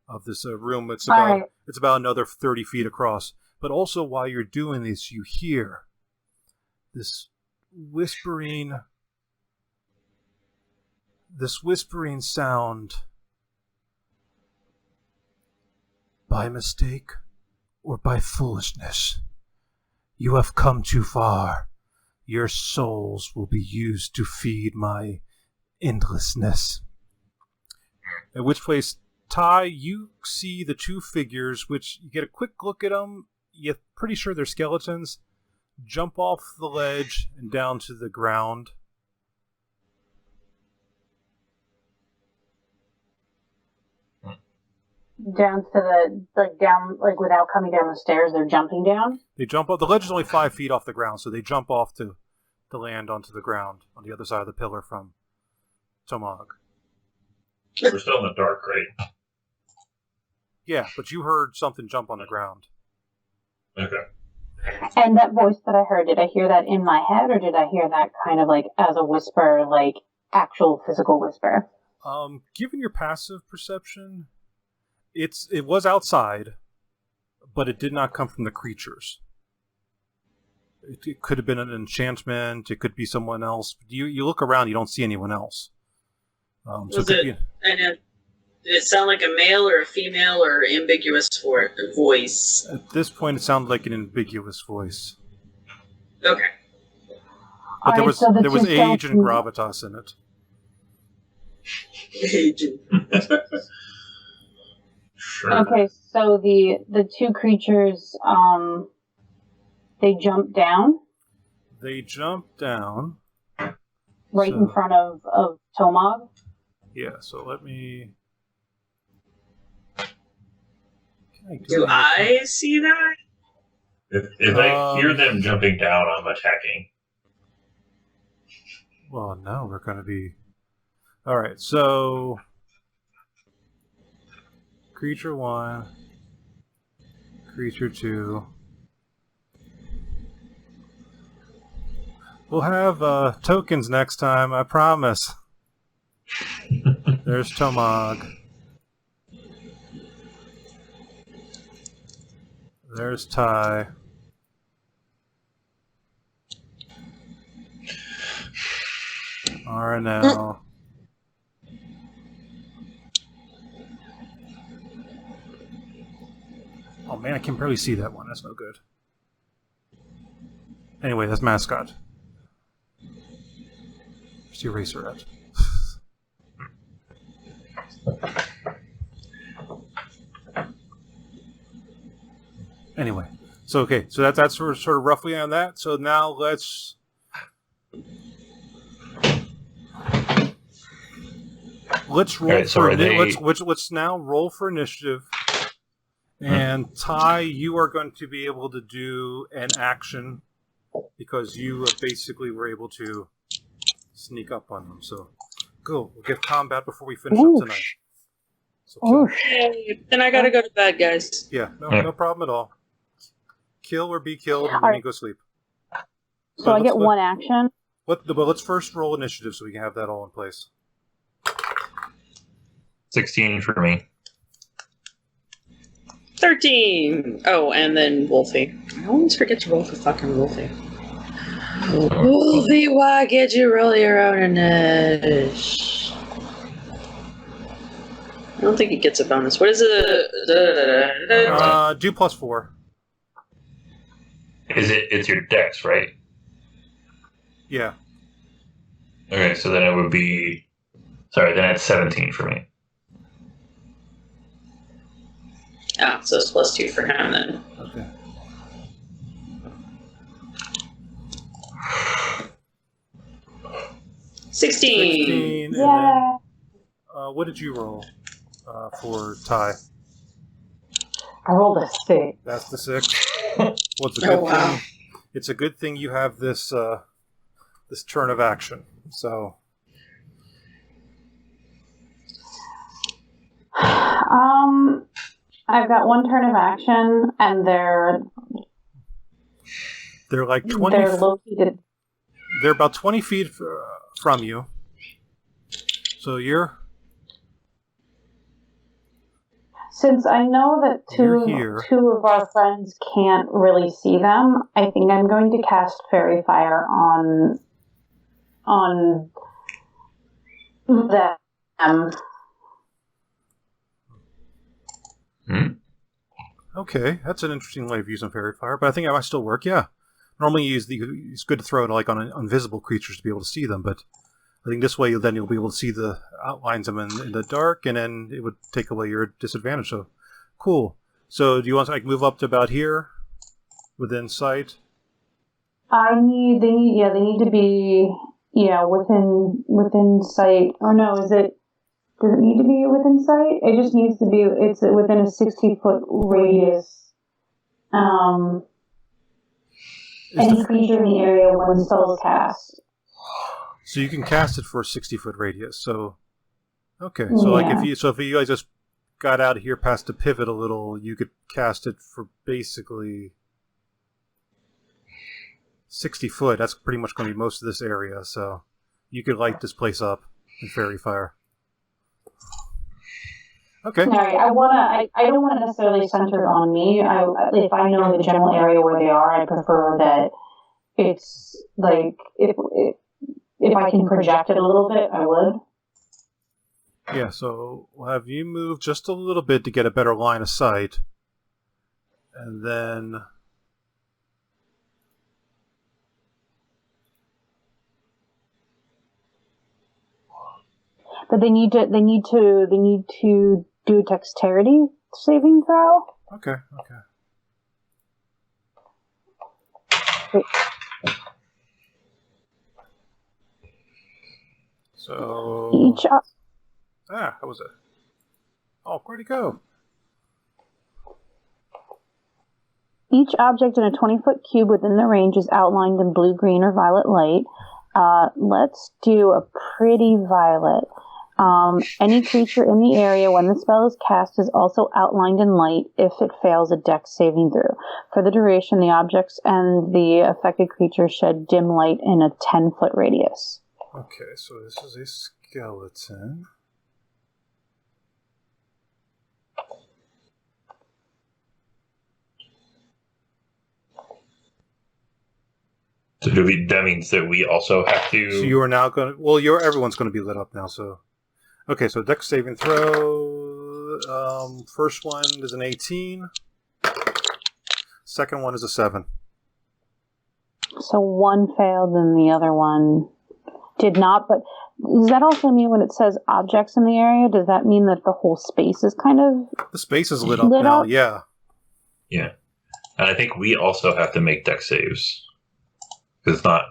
of this room. It's about another 30 feet across. But also, while you're doing this, you hear this whispering sound. By mistake or by foolishness, you have come too far. Your souls will be used to feed my endlessness. At which place, Ty, you see the two figures, which you get a quick look at them. You're pretty sure they're skeletons. Jump off the ledge and down to the ground. Down to without coming down the stairs, they're jumping down? They jump off. The ledge is only 5 feet off the ground, so they jump off to land onto the ground on the other side of the pillar from Thomag. We're still in the dark, right? Yeah, but you heard something jump on the ground. Okay. And that voice that I heard, did I hear that in my head, or did I hear that kind of like as a whisper, like actual physical whisper? Given your passive perception, it was outside, but it did not come from the creatures. It could have been an enchantment. It could be someone else. You look around, you don't see anyone else. Did it sound like a male or a female or ambiguous voice? At this point, it sounded like an ambiguous voice. Okay. But there was age and gravitas in it. Age. Sure. Okay, so the two creatures, they jump down? They jump down. Right in front of Thomag? Yeah, so let me... Do I see that? If I hear them jumping down, I'm attacking. Well, no, we're going to be... Alright, so... Creature 1. Creature 2. We'll have tokens next time, I promise. There's Thomag. There's Ty. Aranel. Oh man, I can barely see that one. That's no good. Anyway, that's mascot. Where's the eraser at? Anyway, so that's sort of roughly on that. So now let's roll let's now roll for initiative. And Ty, you are going to be able to do an action because you basically were able to sneak up on them. So go. We'll get combat before we finish up tonight. So then I gotta go to bed, guys. Yeah, no problem at all. Kill or be killed, and then you go sleep. So I get one action? But let's first roll initiative so we can have that all in place. 16 for me. 13! Oh, and then Wolfie. I always forget to roll for fucking Wolfie. Wolfie, why can't you roll your own initiative? I don't think he gets a bonus. What is it? Do +4. It's your dex, right? Yeah. Okay, so then it would be... Sorry, then it's 17 for me. Ah, so it's +2 for him then. Okay. $16. Yeah. What did you roll for Ty? I rolled a 6. That's the 6. Well, it's a good thing. It's a good thing you have this this turn of action. So I've got one turn of action, and they're like 20. They're located. They're about 20 feet from you. So you're. Since I know that two of our friends can't really see them, I think I'm going to cast Fairy Fire on them. Okay, that's an interesting way of using Fairy Fire, but I think it might still work, yeah. Normally it's good to throw it like on invisible creatures to be able to see them, but I think this way you'll be able to see the outlines of them in the dark, and then it would take away your disadvantage. So, cool. So, do you want to move up to about here, within sight? They need to be within sight. Or no, does it need to be within sight? It just needs to be. It's within a 60-foot radius. Any creature in the area when the spell is cast. So you can cast it for a 60-foot radius. So, okay. So if you guys just got out of here past the pivot a little, you could cast it for basically 60 foot. That's pretty much going to be most of this area. So you could light this place up in Fairy Fire. Okay. Right. I don't want to necessarily center it on me. If I know the general area where they are, I prefer that it's like if I can project it a little bit, I would. Yeah, so we'll have you move just a little bit to get a better line of sight. And then but they need to do a dexterity saving throw. Okay. Wait. So how was it? Oh, where'd he go? Each object in a 20-foot cube within the range is outlined in blue, green, or violet light. Let's do a pretty violet. Any creature in the area when the spell is cast is also outlined in light if it fails a dex saving throw. For the duration, the objects and the affected creature shed dim light in a 10-foot radius. Okay, so this is a skeleton. So that means that we also have to... So you are now going to... Well, everyone's going to be lit up now, so... Okay, so dex saving throw. First one is an 18. Second one is a 7. So one failed and the other one did not, but does that also mean when it says objects in the area, does that mean that the whole space is kind of... The space is lit up now, yeah. Yeah. And I think we also have to make dex saves. Because it's not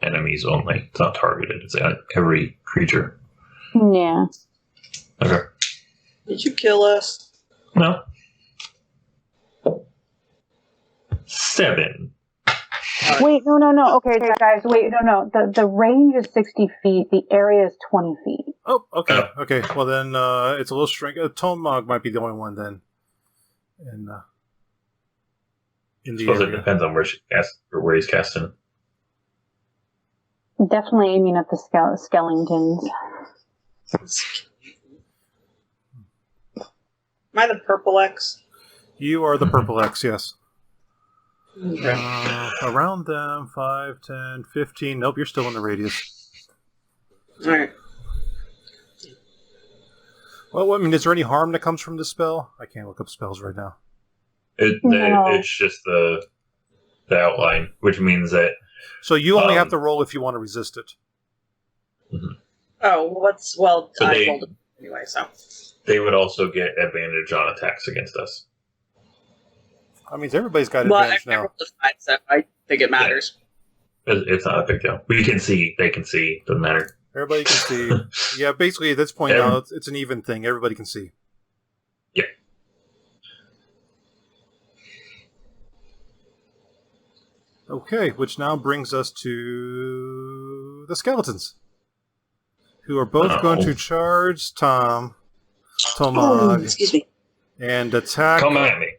enemies only. It's not targeted. It's every creature. Yeah. Okay. Did you kill us? No. 7. Wait, no. Okay, guys, wait, no. The range is 60 feet. The area is 20 feet. Oh, okay. Okay, well then it's a little strange. Thomag might be the only one then. In the suppose area. It depends on where she casts or where he's casting. Definitely aiming at the skeletons. Am I the purple X? You are the purple X, yes. Okay. Around them, 5, 10, 15. Nope, you're still in the radius. Alright. Well, I mean, is there any harm that comes from this spell? I can't look up spells right now. It's just the outline, which means that... So you only have to roll if you want to resist it. Mm-hmm. Oh, I rolled it anyway, so... They would also get advantage on attacks against us. I mean, everybody's got advantage now. I rolled a 5, so I think it matters. Yeah. It's not a big deal. We can see, they can see, doesn't matter. Everybody can see. Yeah, basically at this point now, it's an even thing. Everybody can see. Yeah. Okay, which now brings us to the skeletons, who are both going to charge Tom. Thomag. Excuse me. And attack. Come at me.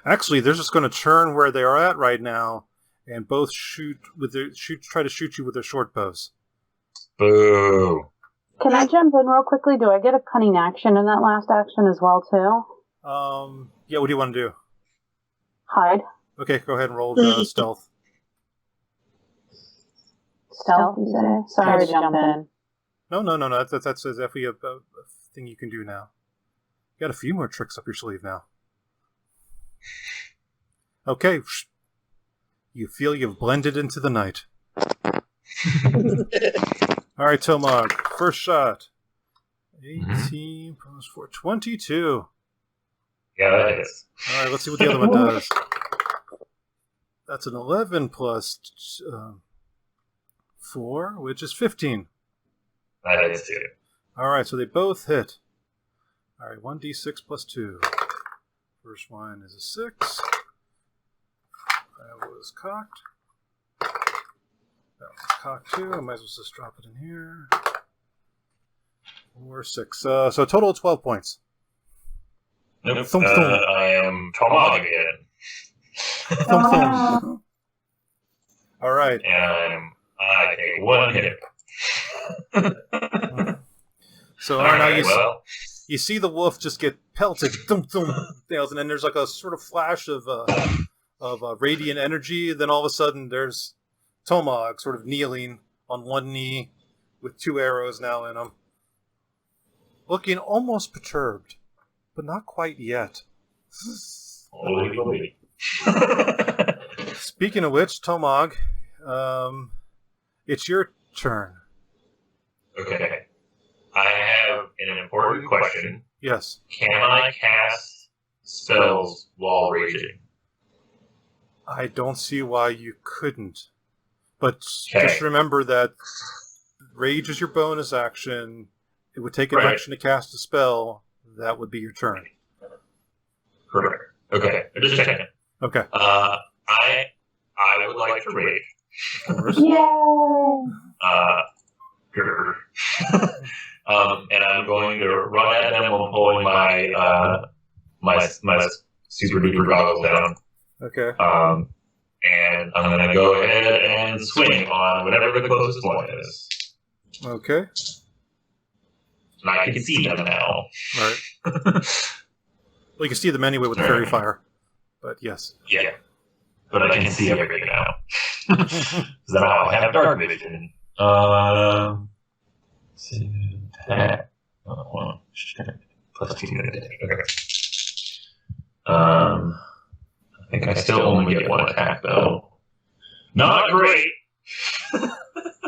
Actually, they're just going to turn where they are at right now, and both try to shoot you with their short bows. Boo. Can I jump in real quickly? Do I get a cunning action in that last action as well, too? Yeah, what do you want to do? Hide. Okay, go ahead and roll stealth. Stealth, you say? Sorry to jump in. No. That's definitely a thing you can do now. You got a few more tricks up your sleeve now. Okay. You feel you've blended into the night. All right, Thomag. First shot. 18 plus 4. 22. Yeah, that is. All right, let's see what the other one does. That's an 11 plus 4, which is 15. That is too. All right, so they both hit. All right, 1d6 plus 2. First one is a 6. That was cocked. That was cocked too. I might as well just drop it in here. 4, 6. So a total of 12 points. Nope. Thump. I am Thomag again. Thump. All right. And I take 1 hit. So now you see the wolf just get pelted, nails, and then there's like a sort of flash of radiant energy. Then all of a sudden, there's Thomag sort of kneeling on one knee with 2 arrows now in him, looking almost perturbed, but not quite yet. Speaking of which, Thomag, it's your turn. Okay. I have an important question. Yes. Can I cast spells while raging? I don't see why you couldn't. But Okay. just remember that rage is your bonus action. It would take an Right. action to cast a spell. That would be your turn. Correct. Okay. I'm just checking. Okay. I would like to rage. Of course. Yay! Grr. And I'm going to run at them while pulling my super duper goggles down. Okay. And I'm going to go ahead and swing on whatever the closest one is. Okay. And I can see them now. All right. Well, you can see them anyway with the fairy fire. But yes. Yeah. But I can see everything now. Because now I have dark vision. Attack. Plus 2 minutes. Okay. I think I still only get 1 attack, though. Not great!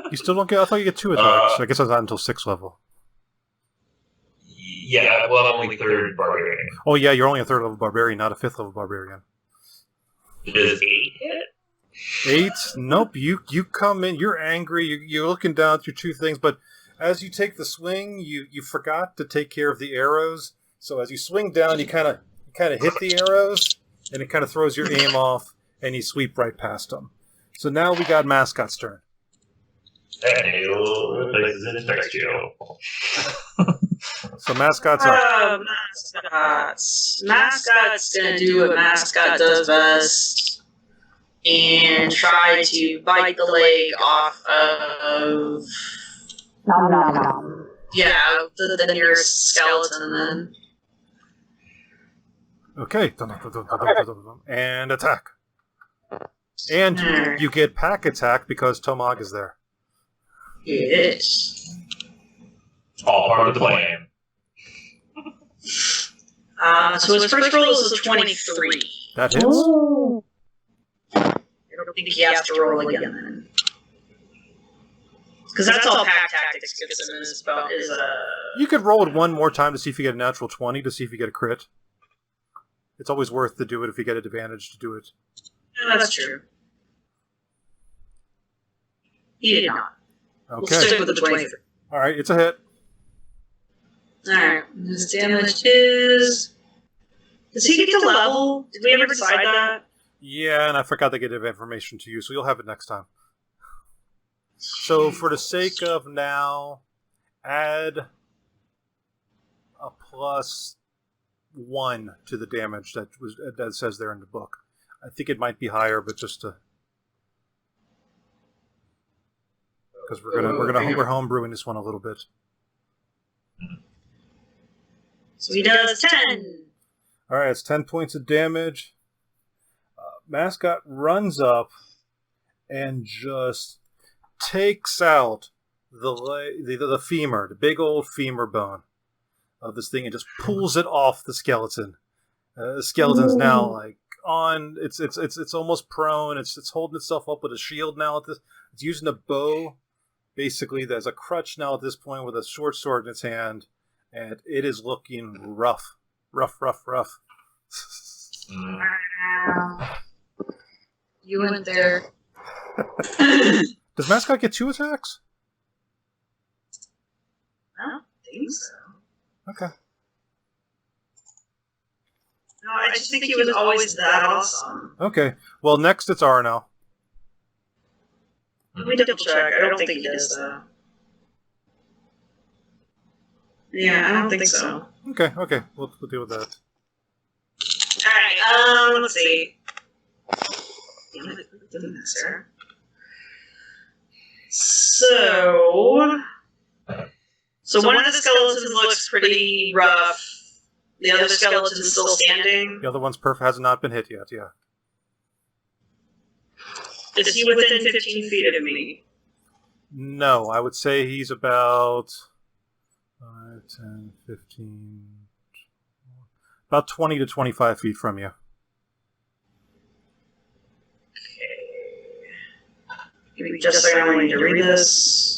You still don't get... I thought you get 2 attacks. I guess that's not until 6th level. Yeah, well, I'm only 3rd barbarian. Oh, yeah, you're only a 3rd level barbarian, not a 5th level barbarian. Does 8 hit? 8? Nope. You come in, you're angry, you're looking down through 2 things, but as you take the swing, you forgot to take care of the arrows. So as you swing down, you kind of hit the arrows, and it kind of throws your aim off, and you sweep right past them. So now we got Mascot's turn. Places in next jail. So Mascot's up. Mascot's gonna do what Mascot does best and try to bite the leg off of Nom nom nom. the nearest skeleton then. Okay. And attack. And you get pack attack because Thomag is there. Yes. All part of the plan. So his first roll is a 23. That hits. Ooh. I don't think he has to roll again then. Because that's all pack tactics gives him is about his You could roll it one more time to see if you get a natural 20 to see if you get a crit. It's always worth to do it if you get an advantage to do it. Yeah, that's true. He did not. Okay. We'll stick with the 23. Alright, it's a hit. Alright, his damage is... Does he get to level? Did we ever decide that? Yeah, and I forgot to give information to you, so you'll have it next time. So, for the sake of now, add a +1 to the damage that says there in the book. I think it might be higher, but just to because we're homebrewing this one a little bit. So he does 10. All right, it's 10 points of damage. Mascot runs up and just takes out the femur, the big old femur bone of this thing, and just pulls it off the skeleton. The skeleton's now like on. It's almost prone. It's holding itself up with a shield now. It's using a bow, basically, as a crutch now at this point, with a short sword in its hand, and it is looking rough. Wow. You went there. Does Mascot get 2 attacks? I don't think so. Okay. No, I just think he was always that awesome. Okay. Well, next it's Aranel. Let me double check. I don't think he does, though. Yeah, I don't think so. Okay. We'll deal with that. Alright, let's see. So one of the skeletons looks pretty rough. The other skeleton's still standing. The other one's has not been hit yet, yeah. Is he within 15 feet of me? No, I would say he's about 5, 10, 15... about 20 to 25 feet from you. Okay. Give me just a second, I need to read this.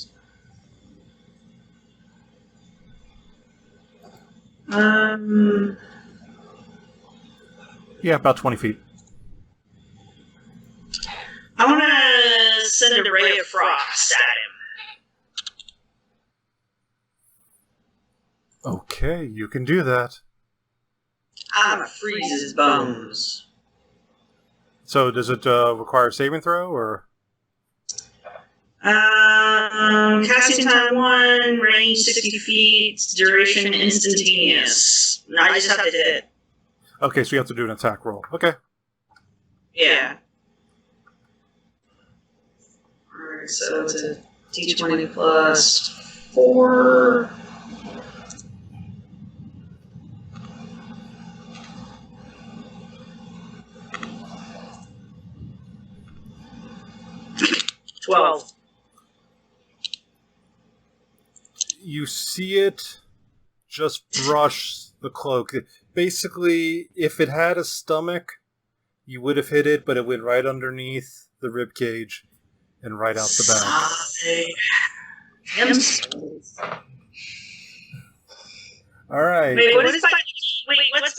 Yeah, about 20 feet. I want to send a ray of frost at him. Okay, you can do that. I'm gonna freeze his bones. So does it require a saving throw, or? Casting time 1, range 60 feet, duration instantaneous. No, I just have to hit. Okay, so you have to do an attack roll. Okay. Yeah. Alright, so it's a d20 plus 4. $12. You see it just brush the cloak. Basically, if it had a stomach, you would have hit it, but it went right underneath the rib cage and right out the back. All right. Wait, what's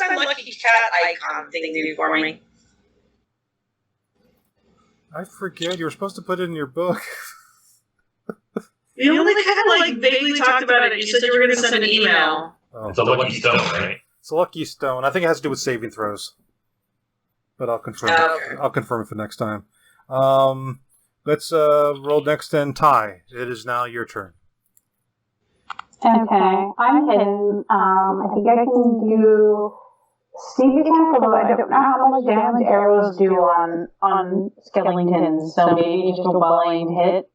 my lucky cat icon thing do for me? I forget. You were supposed to put it in your book. We only kind of vaguely talked about it. You said you were going to send an email. Oh. It's a lucky stone, right? It's a lucky stone. I think it has to do with saving throws. But I'll confirm Okay. I'll confirm it for next time. Let's roll next then. Ty, it is now your turn. Okay, I'm hidden. I think I can do sneak attack, although I don't know how much damage arrows do on skeletons, so maybe just a well-aimed hit.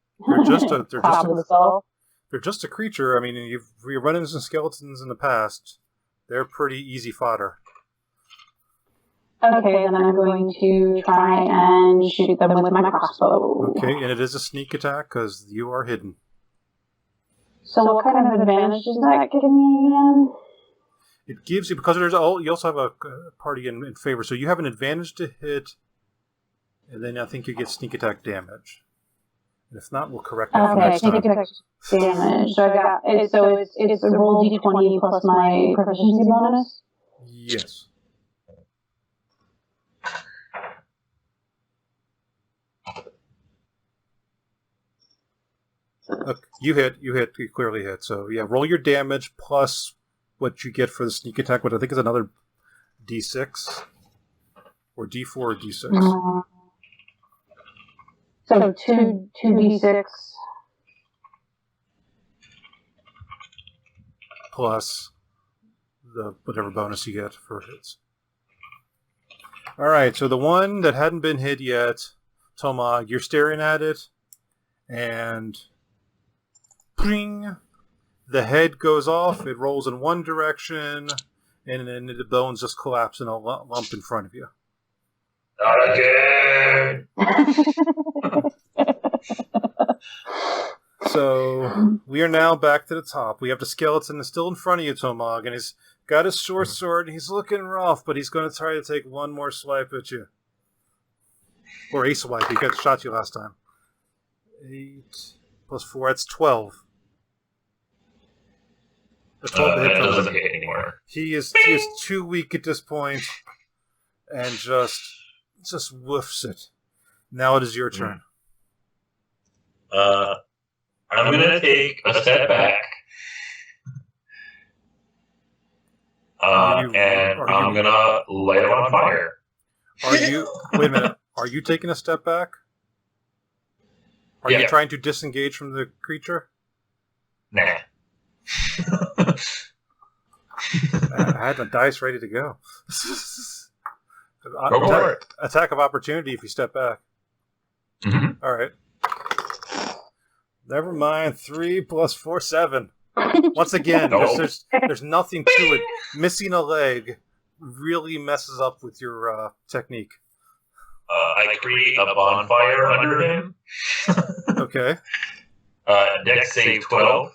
They're just a creature. I mean, you've run into some skeletons in the past. They're pretty easy fodder. Okay, then I'm going to try and shoot them with my crossbow. Okay, and it is a sneak attack because you are hidden. So what kind of advantage does that give me again? It gives you, because you also have a party in favor, so you have an advantage to hit, and then I think you get sneak attack damage. And if not, we'll correct that for next time. Okay, sneak attack damage. So I got it. So it's a roll d20 plus my proficiency bonus. Yes. Look, you clearly hit. So yeah, roll your damage plus what you get for the sneak attack, which I think is another d6 or d4 or d6. So 2d6. plus the whatever bonus you get for hits. All right, so the one that hadn't been hit yet, Thomag, you're staring at it, and ping, the head goes off. It rolls in one direction, and then the bones just collapse in a lump in front of you. Not again! So we are now back to the top. We have the skeleton that's still in front of you, Thomag, and he's got his short sword, and he's looking rough, but he's going to try to take one more swipe at you. Or a swipe. He got shot you last time. 8 plus 4, that's 12. The 12 to hit That doesn't Thomag. hit anymore. He is too weak at this point, and just woofs it. Now it is your turn. I'm going to take a step back. I'm going to light it on fire. Wait a minute. Are you taking a step back? Are you trying to disengage from the creature? Nah. I had my dice ready to go. Go for it. Attack of opportunity if you step back. Mm-hmm. All right. Never mind. 3 plus 4, 7. Once again, there's nothing to it. Missing a leg really messes up with your technique. I create a bonfire under him. Okay. Dex save 12.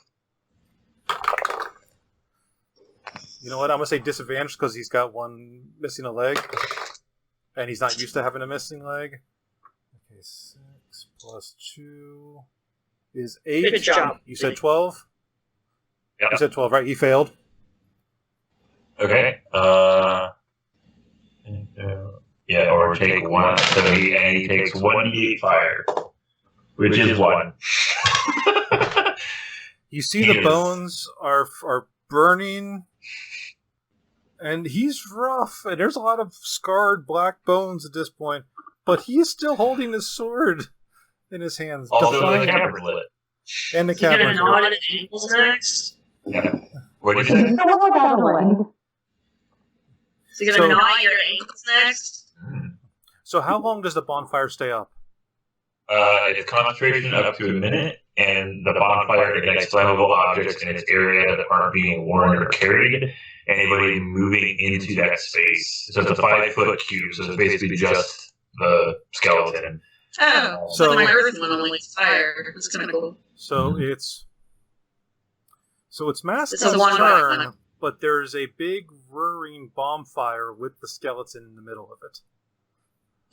You know what? I'm going to say disadvantage because he's got one missing a leg. And he's not used to having a missing leg. Okay, 6 plus 2 is 8. Good job. You said 12? Yep. You said 12, right? He failed. Okay. Yeah, or take 1. So he takes 1d8 fire, which is 1. You see the bones are burning, and he's rough, and there's a lot of scarred black bones at this point, but he's still holding his sword in his hands. Also, the cavern lit. And the Is he gonna cavern. gnaw at his ankles next? Yeah. What did you say? Is Is he gonna gnaw at your ankles next? So how long does the bonfire stay up? It's concentration up to a minute, and the bonfire ignites flammable objects in its area that aren't being worn or carried. Anybody moving into that space. So it's a 5-foot cube, so it's basically just the skeleton. Oh, So- so my earth one only expired. That's kind of cool. So it's This Mascot's is one turn, black one. but there's a big roaring bonfire with the skeleton in the middle of it.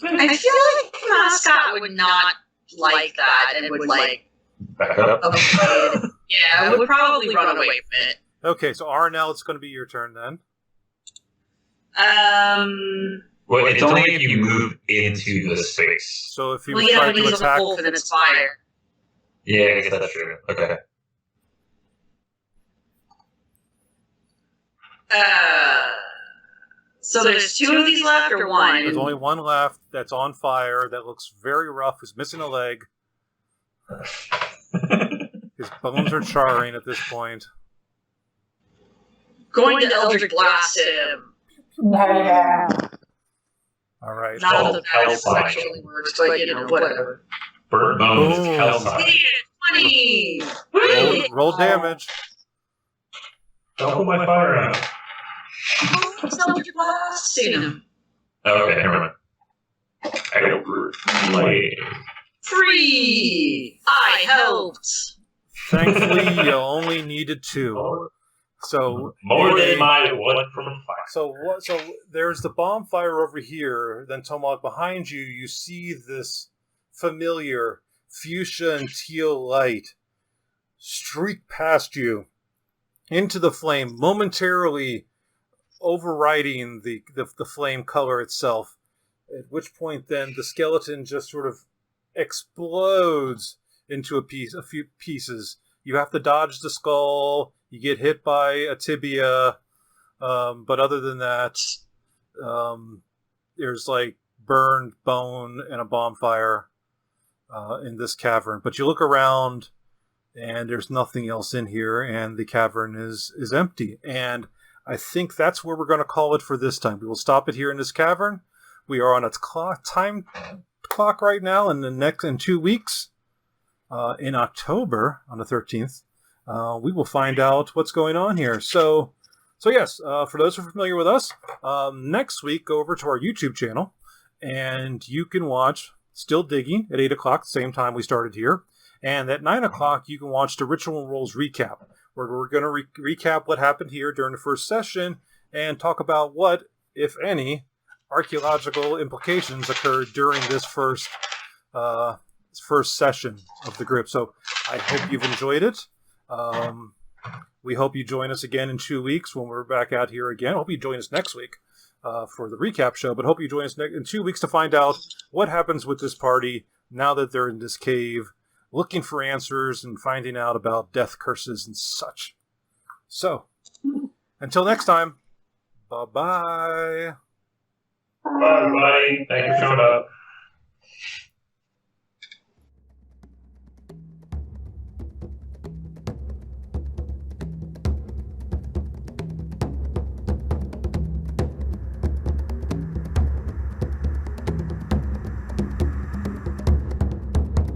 I feel like mascot would not like that and would like Back up. avoid. Yeah, would probably run away from it. Okay, so Aranel, it's going to be your turn then. Well, it's only if you move into the space. So if you Well, yeah, try but to he's a attack, wolf and it's fire. Yeah, I guess that's true. Okay. So there's 2 of these left or 1? there's only one left that's on fire that looks very rough, who's missing a leg. His bones are charring at this point. Going to Eldritch Blast him. Yeah. All right. Not Oh, that that hellfire. actually works, but you know, whatever. Burnt bones, Boom. hellfire. 20! Roll damage. Don't put my fire out. It's Eldritch Blasting him. Okay, never mind. I don't play. 3! I helped. Thankfully, you only needed 2. So More than my 1 from 5. So there's the bonfire over here. Then Thomag, behind you, you see this familiar fuchsia and teal light streak past you into the flame, momentarily overriding the flame color itself. At which point, then the skeleton just sort of explodes into a few pieces. You have to dodge the skull. You get hit by a tibia, but other than that, there's like burned bone and a bonfire in this cavern. But you look around, and there's nothing else in here, and the cavern is empty. And I think that's where we're going to call it for this time. We will stop it here in this cavern. We are on its time clock right now, and in 2 weeks, in October, on the 13th, we will find out what's going on here. So yes, for those who are familiar with us, next week, go over to our YouTube channel, and you can watch Still Digging at 8 o'clock, same time we started here. And at 9 o'clock, you can watch the Ritual and Rolls recap, where we're going to recap what happened here during the first session and talk about what, if any, archaeological implications occurred during this first session of the group. So I hope you've enjoyed it. We hope you join us again in 2 weeks when we're back out here again. I hope you join us next week for the recap show, but hope you join us in 2 weeks to find out what happens with this party now that they're in this cave, looking for answers and finding out about death curses and such. So, until next time, bye-bye. Bye, everybody. Thank you for showing up.